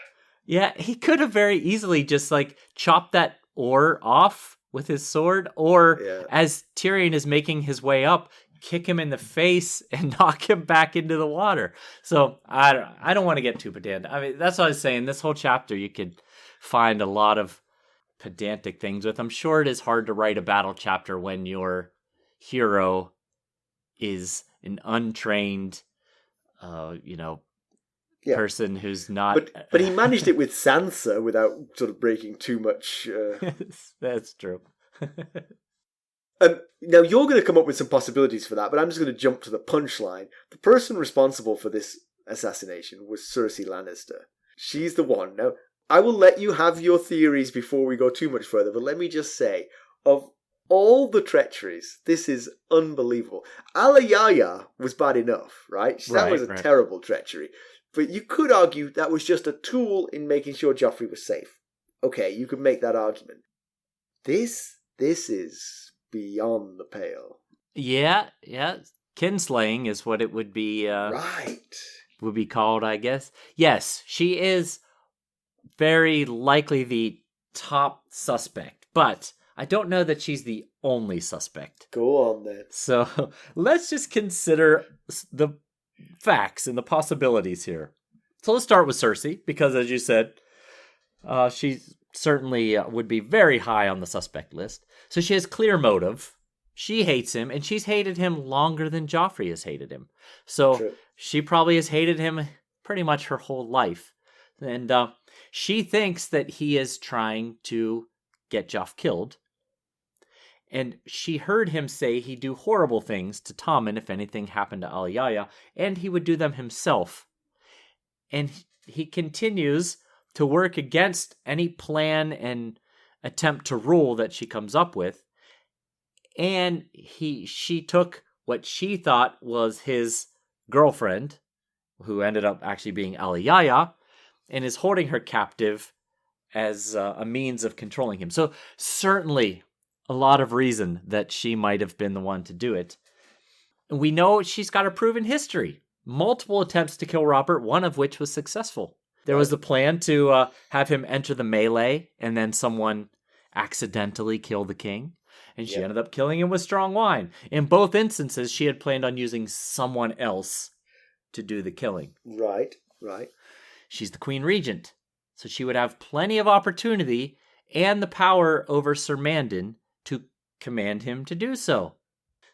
Yeah, he could have very easily just like chopped that oar off with his sword, or as Tyrion is making his way up, kick him in the face and knock him back into the water. So I don't want to get too pedantic. I mean, that's what I was saying. This whole chapter, you could find a lot of pedantic things with. I'm sure it is hard to write a battle chapter when your hero is an untrained, person who's not. But he managed it with Sansa without sort of breaking too much. That's true. Now, you're going to come up with some possibilities for that, but I'm just going to jump to the punchline. The person responsible for this assassination was Cersei Lannister. She's the one. Now, I will let you have your theories before we go too much further, but let me just say, of all the treacheries, this is unbelievable. Alayaya was bad enough, right? That was a terrible treachery. But you could argue that was just a tool in making sure Joffrey was safe. Okay, you could make that argument. This is beyond the pale. Yeah. Kinslaying is what it would be. Would be called, I guess. Yes, she is very likely the top suspect, but I don't know that she's the only suspect. Go on then. So let's just consider the facts and the possibilities here. So let's start with Cersei, because as you said, she certainly would be very high on the suspect list. So she has clear motive. She hates him, and she's hated him longer than Joffrey has hated him. So she probably has hated him pretty much her whole life. And she thinks that he is trying to get Joff killed. And she heard him say he'd do horrible things to Tommen if anything happened to Alayaya, and he would do them himself. And he continues to work against any plan and attempt to rule that she comes up with. And she took what she thought was his girlfriend, who ended up actually being Alayaya, and is holding her captive as a means of controlling him. So certainly a lot of reason that she might have been the one to do it. And we know she's got a proven history. Multiple attempts to kill Robert, one of which was successful. There was the plan to have him enter the melee, and then someone accidentally kill the king. And she ended up killing him with strong wine. In both instances, she had planned on using someone else to do the killing. Right. She's the Queen Regent, so she would have plenty of opportunity and the power over Ser Mandon to command him to do so.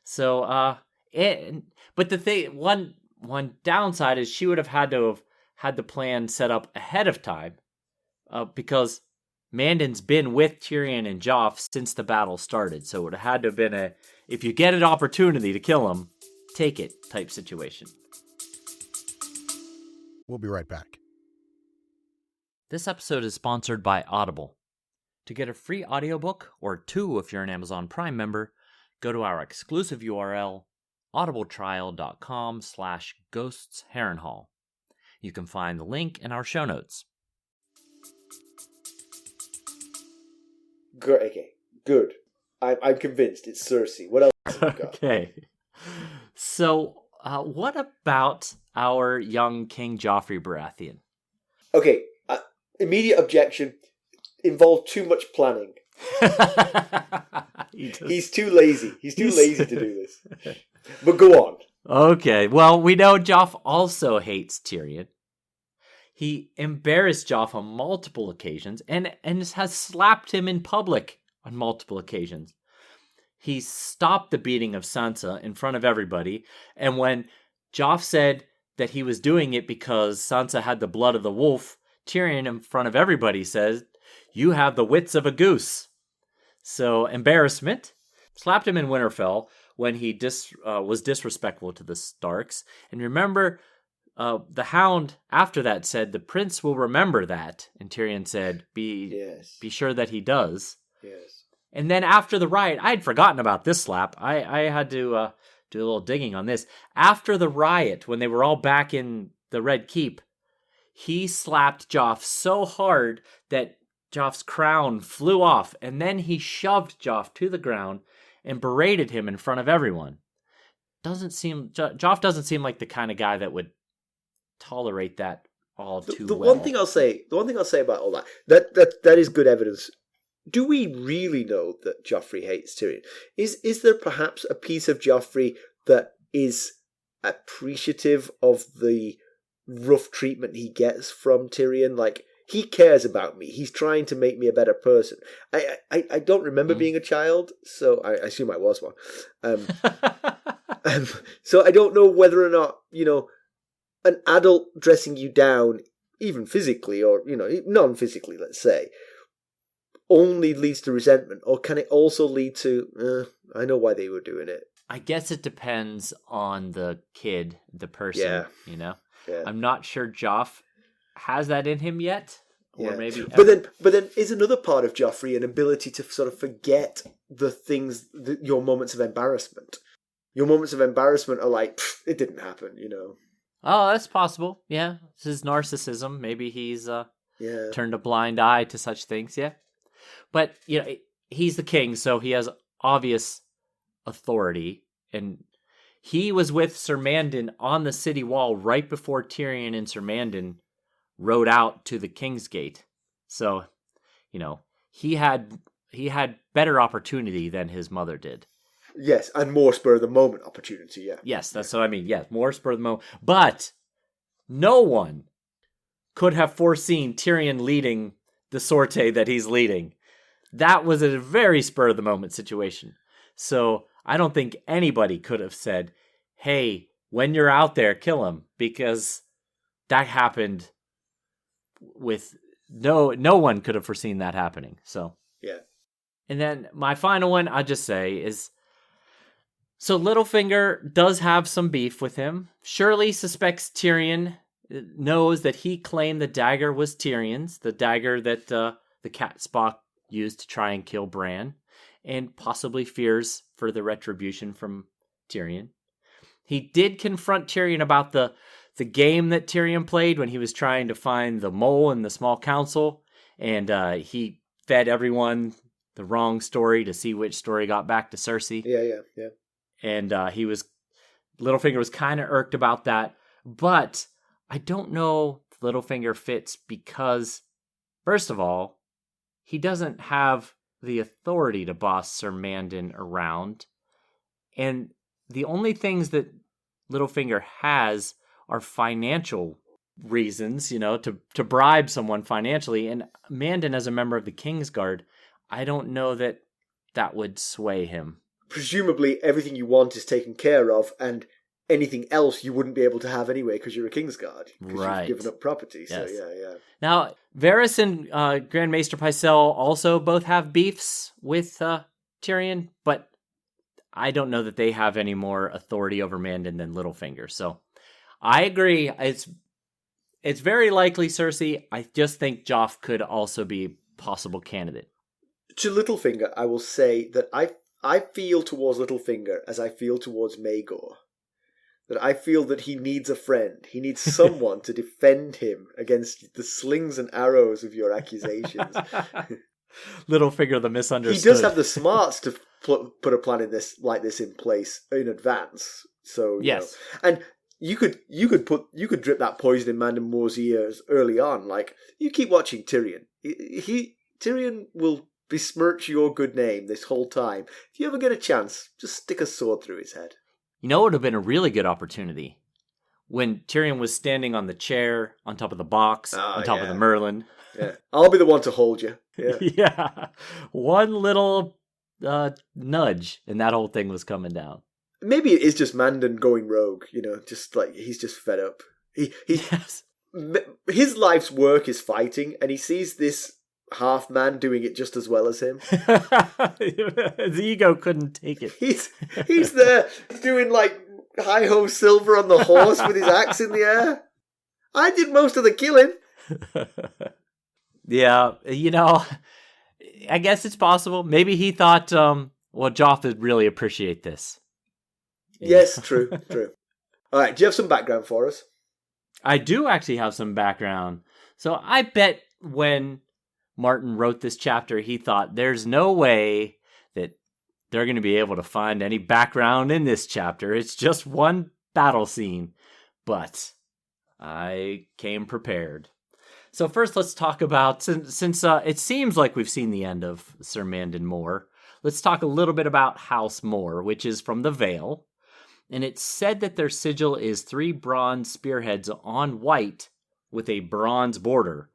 So, but the thing, one downside is she would have had to have had the plan set up ahead of time, because Mandon's been with Tyrion and Joff since the battle started, so it would have had to have been if you get an opportunity to kill him, take it type situation. We'll be right back. This episode is sponsored by Audible. To get a free audiobook, or 2 if you're an Amazon Prime member, go to our exclusive URL, audibletrial.com/ghostsharrenhal. You can find the link in our show notes. Okay, good. I'm convinced it's Cersei. What else have you got? Okay. So, what about our young King Joffrey Baratheon? Okay, Immediate objection. Involved too much planning. He's too lazy. He's too lazy to do this. But go on. Okay. Well, we know Joff also hates Tyrion. He embarrassed Joff on multiple occasions and has slapped him in public on multiple occasions. He stopped the beating of Sansa in front of everybody, and when Joff said that he was doing it because Sansa had the blood of the wolf, Tyrion in front of everybody says, "You have the wits of a goose." So, embarrassment. Slapped him in Winterfell when he was disrespectful to the Starks. And remember, the Hound after that said, "The prince will remember that." And Tyrion said, be sure that he does. Yes. And then after the riot, I had forgotten about this slap. I had to do a little digging on this. After the riot, when they were all back in the Red Keep, he slapped Joff so hard that Joff's crown flew off. And then he shoved Joff to the ground and berated him in front of everyone. Joff doesn't seem like the kind of guy that would tolerate that all too well. The one thing I'll say about all that is good evidence. Do we really know that Joffrey hates Tyrion? Is there perhaps a piece of Joffrey that is appreciative of the rough treatment he gets from Tyrion? Like, he cares about me. He's trying to make me a better person. I don't remember being a child, so I assume I was one. So I don't know whether or not, an adult dressing you down, even physically or, non-physically, let's say, only leads to resentment, or can it also lead to, I know why they were doing it? I guess it depends on the kid, the person, Yeah. I'm not sure Joff has that in him yet, or maybe. But then is another part of Joffrey an ability to sort of forget the things, your moments of embarrassment. Your moments of embarrassment are like, it didn't happen, Oh, that's possible. Yeah, it's his narcissism. Maybe he's turned a blind eye to such things. Yeah, but he's the king, so he has obvious authority, and he was with Ser Mandon on the city wall right before Tyrion and Ser Mandon rode out to the King's Gate. So, he had better opportunity than his mother did. Yes, and more spur of the moment opportunity, yeah. Yes, that's what I mean. Yes, more spur of the moment. But no one could have foreseen Tyrion leading the sortie that he's leading. That was a very spur of the moment situation. So I don't think anybody could have said, "Hey, when you're out there, kill him," because that happened with no one could have foreseen that happening. So yeah. And then my final one, I'll just say, is so Littlefinger does have some beef with him. Shirley suspects Tyrion, knows that he claimed the dagger was Tyrion's, the dagger that the cat Spock used to try and kill Bran, and possibly fears further retribution from Tyrion. He did confront Tyrion about the game that Tyrion played when he was trying to find the mole in the small council, and he fed everyone the wrong story to see which story got back to Cersei. Yeah. And Littlefinger was kind of irked about that, but I don't know if Littlefinger fits because, first of all, he doesn't have the authority to boss Ser Mandon around, and the only things that Littlefinger has are financial reasons, to bribe someone financially, and Mandon, as a member of the Kingsguard, I don't know that would sway him. Presumably everything you want is taken care of, and anything else you wouldn't be able to have anyway because you're a Kingsguard. Right. You've given up property. Yes. So yeah. Now, Varys and Grand Maester Pycelle also both have beefs with Tyrion, but I don't know that they have any more authority over Mandon than Littlefinger. So I agree. It's very likely Cersei. I just think Joff could also be a possible candidate. To Littlefinger, I will say that I feel towards Littlefinger as I feel towards Maegor. That I feel that he needs a friend. He needs someone to defend him against the slings and arrows of your accusations. Littlefinger the misunderstood. He does have the smarts to put a plan like this in place in advance. So yes. And you could drip that poison in Mandon Moore's ears early on. Like, you keep watching Tyrion. Tyrion will besmirch your good name this whole time. If you ever get a chance, just stick a sword through his head. You know, it would have been a really good opportunity when Tyrion was standing on the chair, on top of the box, on top of the Merlin. Yeah, I'll be the one to hold you. Yeah, yeah. One little nudge, and that whole thing was coming down. Maybe it is just Mandon going rogue. Just like he's just fed up. Yes. His life's work is fighting, and he sees this half man doing it just as well as him. His ego couldn't take it. He's there doing like hi-ho silver on the horse with his axe in the air. I did most of the killing. Yeah, I guess it's possible. Maybe he thought, Joff would really appreciate this. Yes, true. All right, do you have some background for us? I do actually have some background. So I bet when Martin wrote this chapter, he thought there's no way that they're going to be able to find any background in this chapter. It's just one battle scene. But I came prepared. So first, let's talk about, since it seems like we've seen the end of Ser Mandon Moore, let's talk a little bit about House Moore, which is from the Vale. And it's said that their sigil is 3 bronze spearheads on white with a bronze border,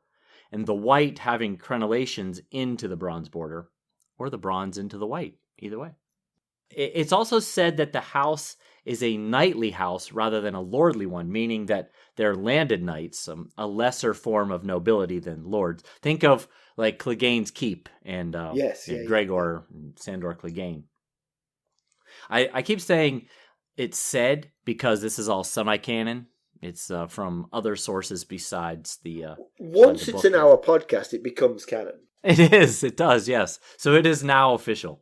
and the white having crenellations into the bronze border, or the bronze into the white, either way. It's also said that the house is a knightly house rather than a lordly one, meaning that they're landed knights, a lesser form of nobility than lords. Think of like Clegane's Keep and Gregor and Sandor Clegane. I keep saying it's said because this is all semi-canon. It's from other sources besides the... Once it's in our podcast, it becomes canon. It is. It does, yes. So it is now official.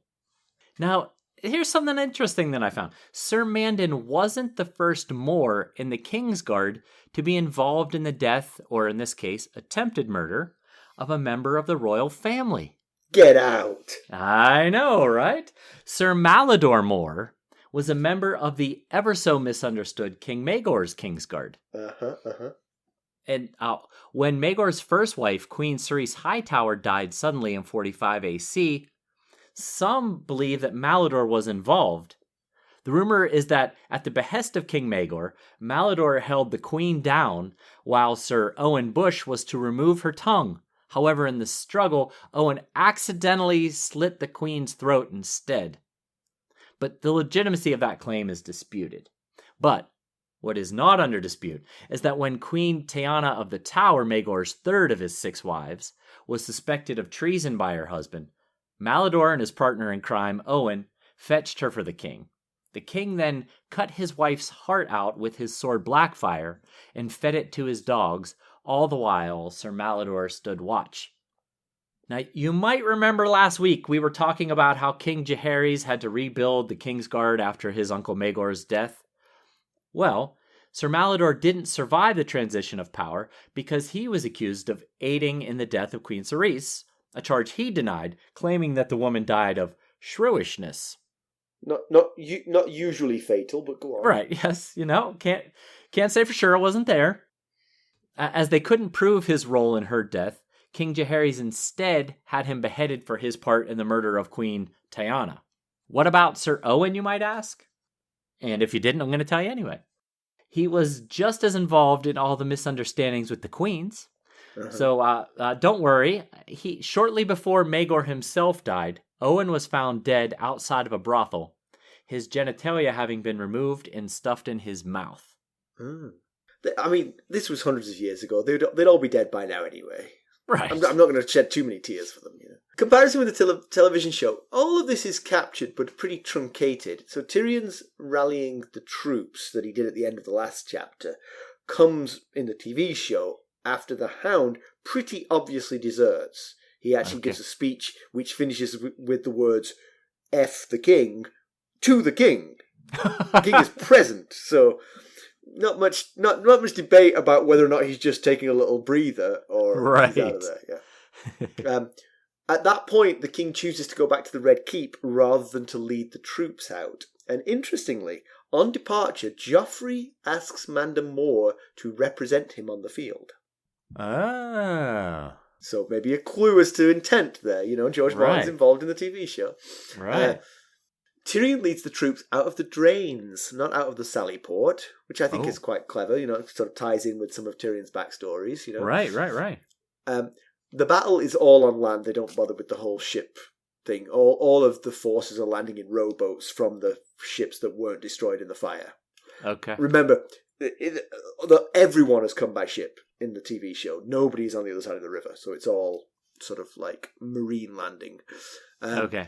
Now, here's something interesting that I found. Ser Mandon wasn't the first Moore in the Kingsguard to be involved in the death, or in this case, attempted murder, of a member of the royal family. Get out. I know, right? Ser Mandon Moore was a member of the ever-so-misunderstood King Maegor's Kingsguard. And when Maegor's first wife, Queen Cerise Hightower, died suddenly in 45 AC, some believe that Mallador was involved. The rumor is that at the behest of King Maegor, Mallador held the queen down while Sir Owen Bush was to remove her tongue. However, in the struggle, Owen accidentally slit the queen's throat instead. But the legitimacy of that claim is disputed. But what is not under dispute is that when Queen Tyanna of the Tower, Maegor's third of his 6 wives, was suspected of treason by her husband, Mallador and his partner in crime, Owen, fetched her for the king. The king then cut his wife's heart out with his sword Blackfire and fed it to his dogs, all the while Sir Mallador stood watch. Now, you might remember last week we were talking about how King Jaehaerys had to rebuild the Kingsguard after his uncle Maegor's death. Well, Sir Mallador didn't survive the transition of power because he was accused of aiding in the death of Queen Cerise, a charge he denied, claiming that the woman died of shrewishness. Not usually fatal, but go on. Right, yes, can't say for sure it wasn't there. As they couldn't prove his role in her death, King Jaehaerys instead had him beheaded for his part in the murder of Queen Tyanna. What about Sir Owen, you might ask? And if you didn't, I'm going to tell you anyway. He was just as involved in all the misunderstandings with the queens. So don't worry. Shortly before Maegor himself died, Owen was found dead outside of a brothel, his genitalia having been removed and stuffed in his mouth. I mean, this was hundreds of years ago. They'd all be dead by now anyway. Right. I'm not going to shed too many tears for them. Comparison with the television show, all of this is captured but pretty truncated. So Tyrion's rallying the troops that he did at the end of the last chapter comes in the TV show after the Hound pretty obviously deserts. He actually gives a speech which finishes with the words, F the king, to the king. The king is present, so not much debate about whether or not he's just taking a little breather or he's out of there. Yeah. At that point, the king chooses to go back to the Red Keep rather than to lead the troops out. And interestingly, On departure, Joffrey asks Mandon Moore to represent him on the field. Ah. So maybe a clue as to intent there. George Martin's involved in the TV show. Right. Tyrion leads the troops out of the drains, not out of the Sally Port, which I think is quite clever. It sort of ties in with some of Tyrion's backstories. Right. The battle is all on land. They don't bother with the whole ship thing. All of the forces are landing in rowboats from the ships that weren't destroyed in the fire. Okay. Remember, everyone has come by ship in the TV show. Nobody's on the other side of the river, so it's all sort of like marine landing. Okay.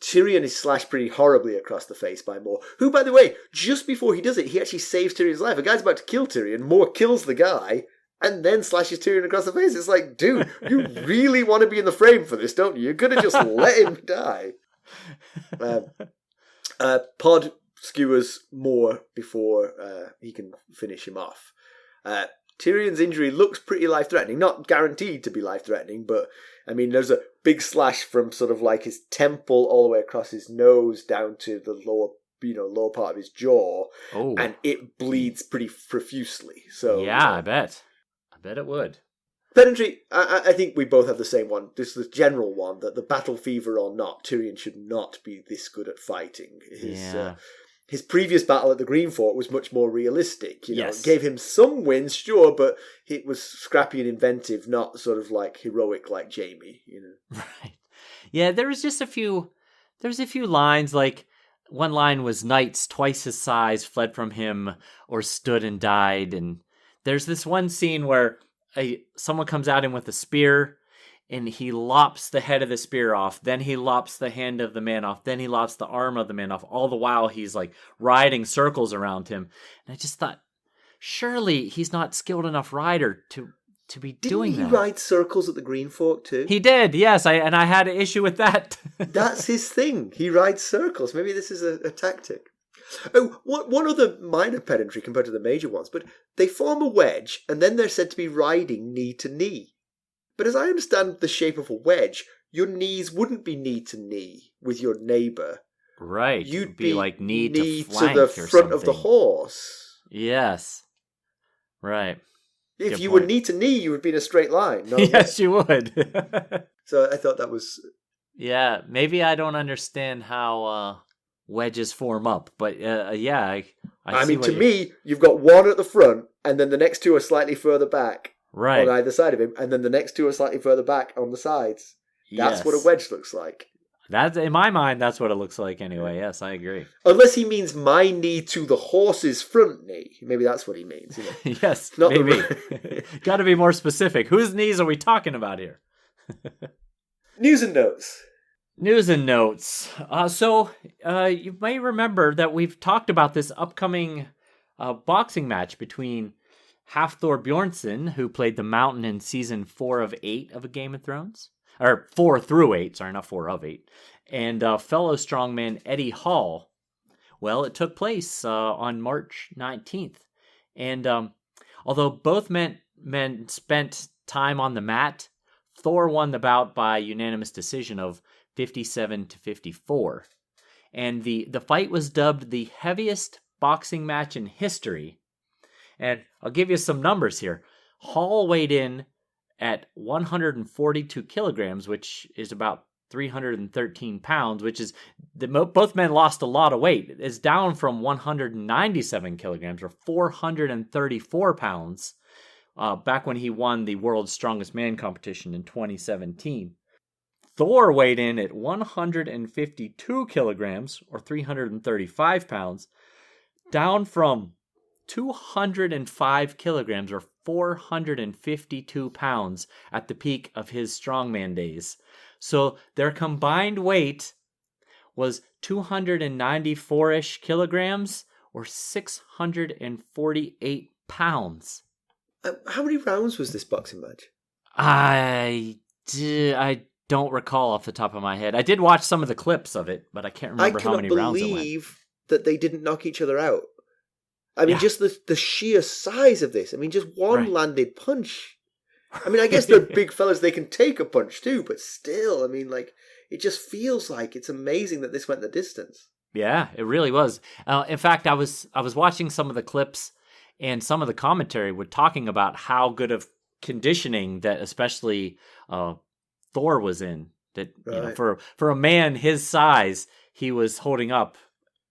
Tyrion is slashed pretty horribly across the face by Moore, who, by the way, just before he does it, he actually saves Tyrion's life. A guy's about to kill Tyrion. Moore kills the guy and then slashes Tyrion across the face. It's like, dude, you really want to be in the frame for this, don't you? You're going to just let him die. Pod skewers Moore before he can finish him off. Tyrion's injury looks pretty life-threatening. Not guaranteed to be life-threatening, but, there's a big slash from sort of like his temple all the way across his nose down to the lower part of his jaw. Oh. And it bleeds pretty profusely. So yeah, I bet it would. Pedantry, I think we both have the same one. This is the general one, that the battle fever or not, Tyrion should not be this good at fighting. His previous battle at the Green Fort was much more realistic. It gave him some wins, sure, but it was scrappy and inventive, not sort of like heroic like Jaime. Right. Yeah, there was just a few lines, like one line was knights twice his size fled from him or stood and died. And there's this one scene where someone comes at him with a spear, and he lops the head of the spear off. Then he lops the hand of the man off. Then he lops the arm of the man off. All the while he's like riding circles around him. And I just thought, surely he's not skilled enough rider to be doing that. Didn't he ride circles at the Green Fork too? He did, yes. I had an issue with that. That's his thing. He rides circles. Maybe this is a tactic. Oh, one other minor pedantry compared to the major ones, but they form a wedge, and then they're said to be riding knee to knee. But as I understand the shape of a wedge, your knees wouldn't be knee to knee with your neighbour. Right. You'd be like knee to to flank the or front something. of the horse. Yes. Right. If Good you point. were knee to knee, you would be in a straight line. Yes, you would. So I thought that was... Yeah, maybe I don't understand how wedges form up, but I see to me, you've got one at the front, and then the next two are slightly further back. Right. On either side of him, and then the next two are slightly further back on the sides. That's what a wedge looks like. That's in my mind. That's what it looks like anyway. Yes, I agree. Unless he means my knee to the horse's front knee. Maybe that's what he means. Yes, not maybe. Got to be more specific. Whose knees are we talking about here? News and notes. So you may remember that we've talked about this upcoming boxing match between Hafthor Bjornsson, who played the Mountain in season 4 of 8 of A Game of Thrones. Or 4 through 8, sorry, not 4 of 8. And fellow strongman Eddie Hall. Well, it took place on March 19th. And although both men spent time on the mat, Thor won the bout by unanimous decision of 57-54. And the fight was dubbed the heaviest boxing match in history. And I'll give you some numbers here. Hall weighed in at 142 kilograms, which is about 313 pounds, which is, both men lost a lot of weight. It's down from 197 kilograms, or 434 pounds, back when he won the World's Strongest Man competition in 2017. Thor weighed in at 152 kilograms, or 335 pounds, down from 205 kilograms, or 452 pounds at the peak of his strongman days. So their combined weight was 294-ish kilograms, or 648 pounds. How many rounds was this boxing match? I don't recall off the top of my head. I did watch some of the clips of it, but I can't remember how many rounds it went. I cannot believe that they didn't knock each other out. Just the sheer size of this. Just one landed punch. I guess they're big fellas, they can take a punch too, but still, it just feels like it's amazing that this went the distance. Yeah, it really was. In fact, I was watching some of the clips and some of the commentary were talking about how good of conditioning that especially Thor was in. That for a man his size, he was holding up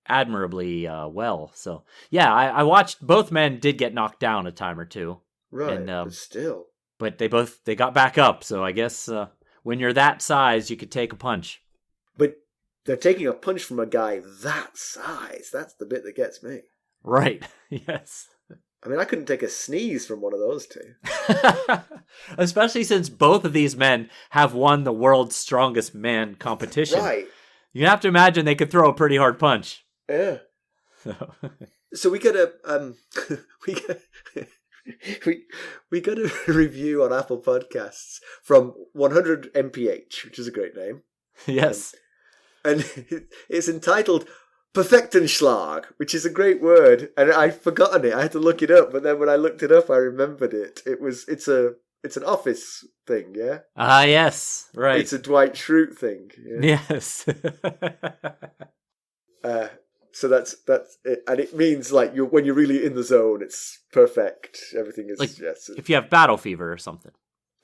admirably well. So yeah, I watched both men did get knocked down a time or two. Right, and, but still. But they got back up. So I guess when you're that size, you could take a punch. But they're taking a punch from a guy that size. That's the bit that gets me. Right. Yes. I mean, I couldn't take a sneeze from one of those two. Especially since both of these men have won the world's strongest man competition. Right. You have to imagine they could throw a pretty hard punch. Yeah. So we got a we got a review on Apple Podcasts from 100 MPH, which is a great name. Yes. And it's entitled Perfektenschlag, which is a great word, and I'd forgotten it. I had to look it up, but then when I looked it up, I remembered it. It's an office thing, yeah. Yes, right. It's a Dwight Schrute thing. Yeah? Yes. So that's it, and it means like when you're really in the zone, it's perfect. Everything is like yes. If you have battle fever or something.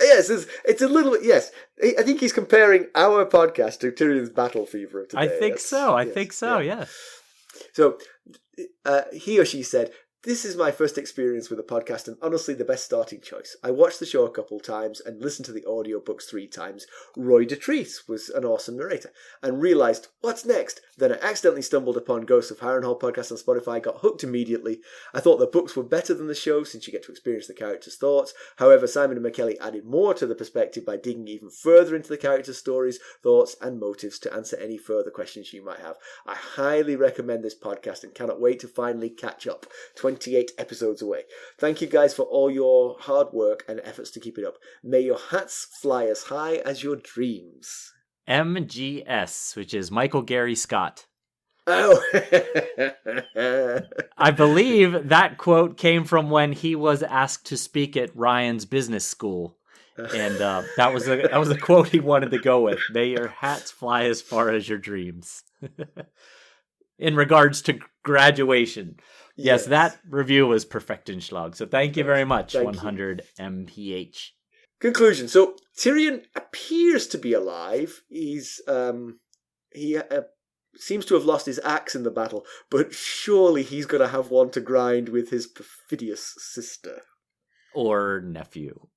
Yes, it's a little bit. Yes, I think he's comparing our podcast to Tyrion's battle fever of today. I think so. Yeah. So he or she said, "This is my first experience with a podcast and honestly the best starting choice. I watched the show a couple times and listened to the audiobooks 3 times. Roy Dotrice was an awesome narrator and realised, what's next? Then I accidentally stumbled upon Ghosts of Harrenhal podcast on Spotify, got hooked immediately. I thought the books were better than the show since you get to experience the characters' thoughts. However, Simon and Mackelly added more to the perspective by digging even further into the characters' stories, thoughts and motives to answer any further questions you might have. I highly recommend this podcast and cannot wait to finally catch up. 28 episodes away. Thank you guys for all your hard work and efforts to keep it up. May your hats fly as high as your dreams." MGS, which is Michael Gary Scott. Oh. I believe that quote came from when he was asked to speak at Ryan's business school. And that was a quote he wanted to go with. May your hats fly as far as your dreams. In regards to graduation. Yes, that review was Perfektenschlag. So thank you very much, 100 MPH. Conclusion. So Tyrion appears to be alive. He's he seems to have lost his axe in the battle, but surely he's going to have one to grind with his perfidious sister. Or nephew.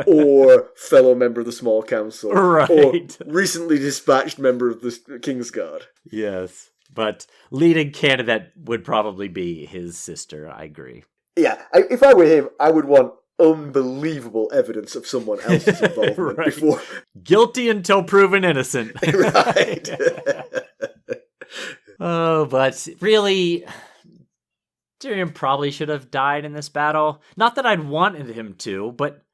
Or fellow member of the small council. Right. Or recently dispatched member of the Kingsguard. Yes. But leading candidate would probably be his sister, I agree. Yeah, if I were him, I would want unbelievable evidence of someone else's involvement right. before. Guilty until proven innocent. Right. Oh, but really, Tyrion probably should have died in this battle. Not that I'd wanted him to, but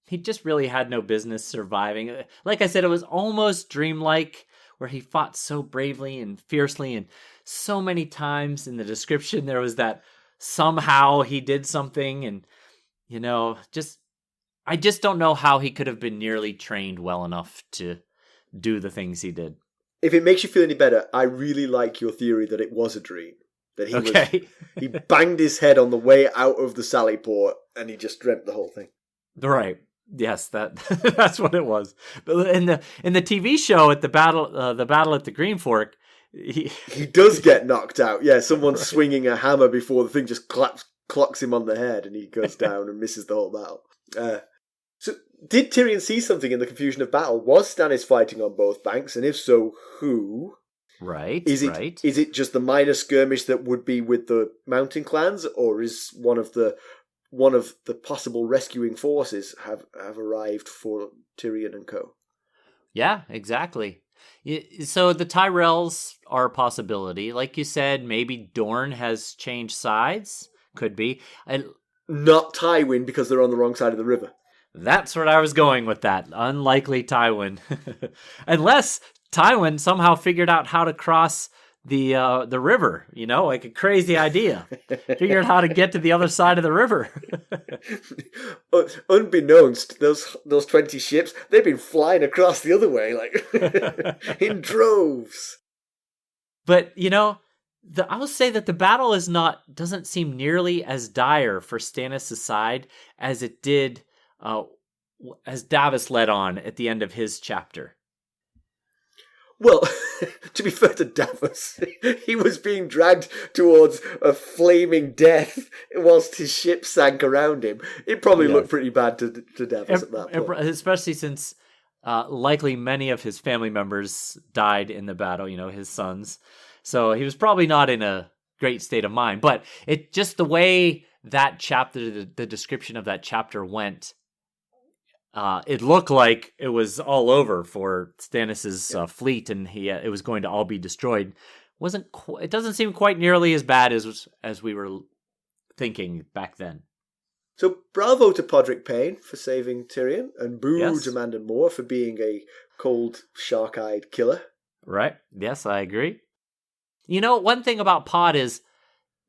he just really had no business surviving. Like I said, it was almost dreamlike, where he fought so bravely and fiercely, and so many times in the description there was that somehow he did something, and I just don't know how he could have been nearly trained well enough to do the things he did. If it makes you feel any better, I really like your theory that it was a dream. That he banged his head on the way out of the sally port and he just dreamt the whole thing. Right. Yes, that's what it was. But in the TV show at the battle at the Green Fork, he does get knocked out. Yeah, someone's swinging a hammer before the thing just clocks him on the head, and he goes down and misses the whole battle. So, did Tyrion see something in the confusion of battle? Was Stannis fighting on both banks, and if so, who? Right. Is it just the minor skirmish that would be with the mountain clans, or is one of the possible rescuing forces have arrived for Tyrion and co? Yeah, exactly. So the Tyrells are a possibility. Like you said, maybe Dorne has changed sides. Could be. Not Tywin, because they're on the wrong side of the river. That's what I was going with that. Unlikely Tywin. Unless Tywin somehow figured out how to cross the river, like a crazy idea. Figured out how to get to the other side of the river. Unbeknownst, those 20 ships, they've been flying across the other way, like in droves. But, I will say that the battle doesn't seem nearly as dire for Stannis' side as it did as Davos led on at the end of his chapter. Well, to be fair to Davos, he was being dragged towards a flaming death whilst his ship sank around him. It probably looked pretty bad to Davos at that point. Especially since likely many of his family members died in the battle, his sons. So he was probably not in a great state of mind. But it just the way that chapter, the description of that chapter went, it looked like it was all over for Stannis's fleet, and it was going to all be destroyed. It doesn't seem quite nearly as bad as we were thinking back then. So bravo to Podrick Payne for saving Tyrion, and boo to Mandon Moore for being a cold, shark-eyed killer. Right. Yes, I agree. One thing about Pod is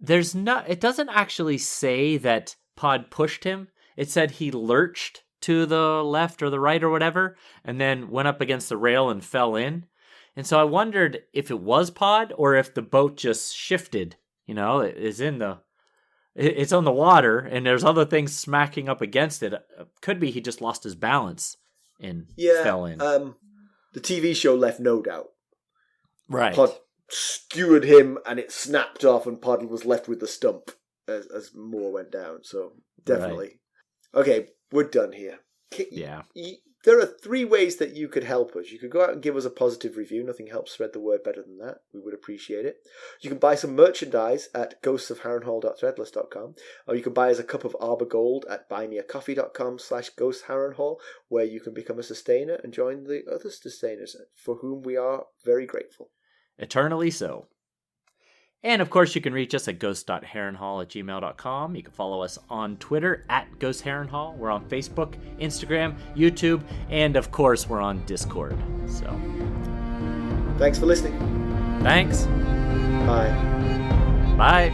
it doesn't actually say that Pod pushed him. It said he lurched to the left or the right or whatever, and then went up against the rail and fell in. And so I wondered if it was Pod or if the boat just shifted. It's on the water, and there's other things smacking up against it. Could be he just lost his balance and fell in. The TV show left no doubt. Right. Pod skewered him, and it snapped off, and Pod was left with the stump as Moore went down. So definitely. Right. Okay, we're done here. Yeah. There are 3 ways that you could help us. You could go out and give us a positive review. Nothing helps spread the word better than that. We would appreciate it. You can buy some merchandise at ghostsofharrenhal.threadless.com, or you can buy us a cup of Arbor Gold at buymeacoffee.com/ghostharrenhal, where you can become a sustainer and join the other sustainers, for whom we are very grateful. Eternally so. And, of course, you can reach us at ghost.harrenhal@gmail.com. You can follow us on Twitter at @ghostharrenhal. We're on Facebook, Instagram, YouTube, and, of course, we're on Discord. So, thanks for listening. Thanks. Bye. Bye.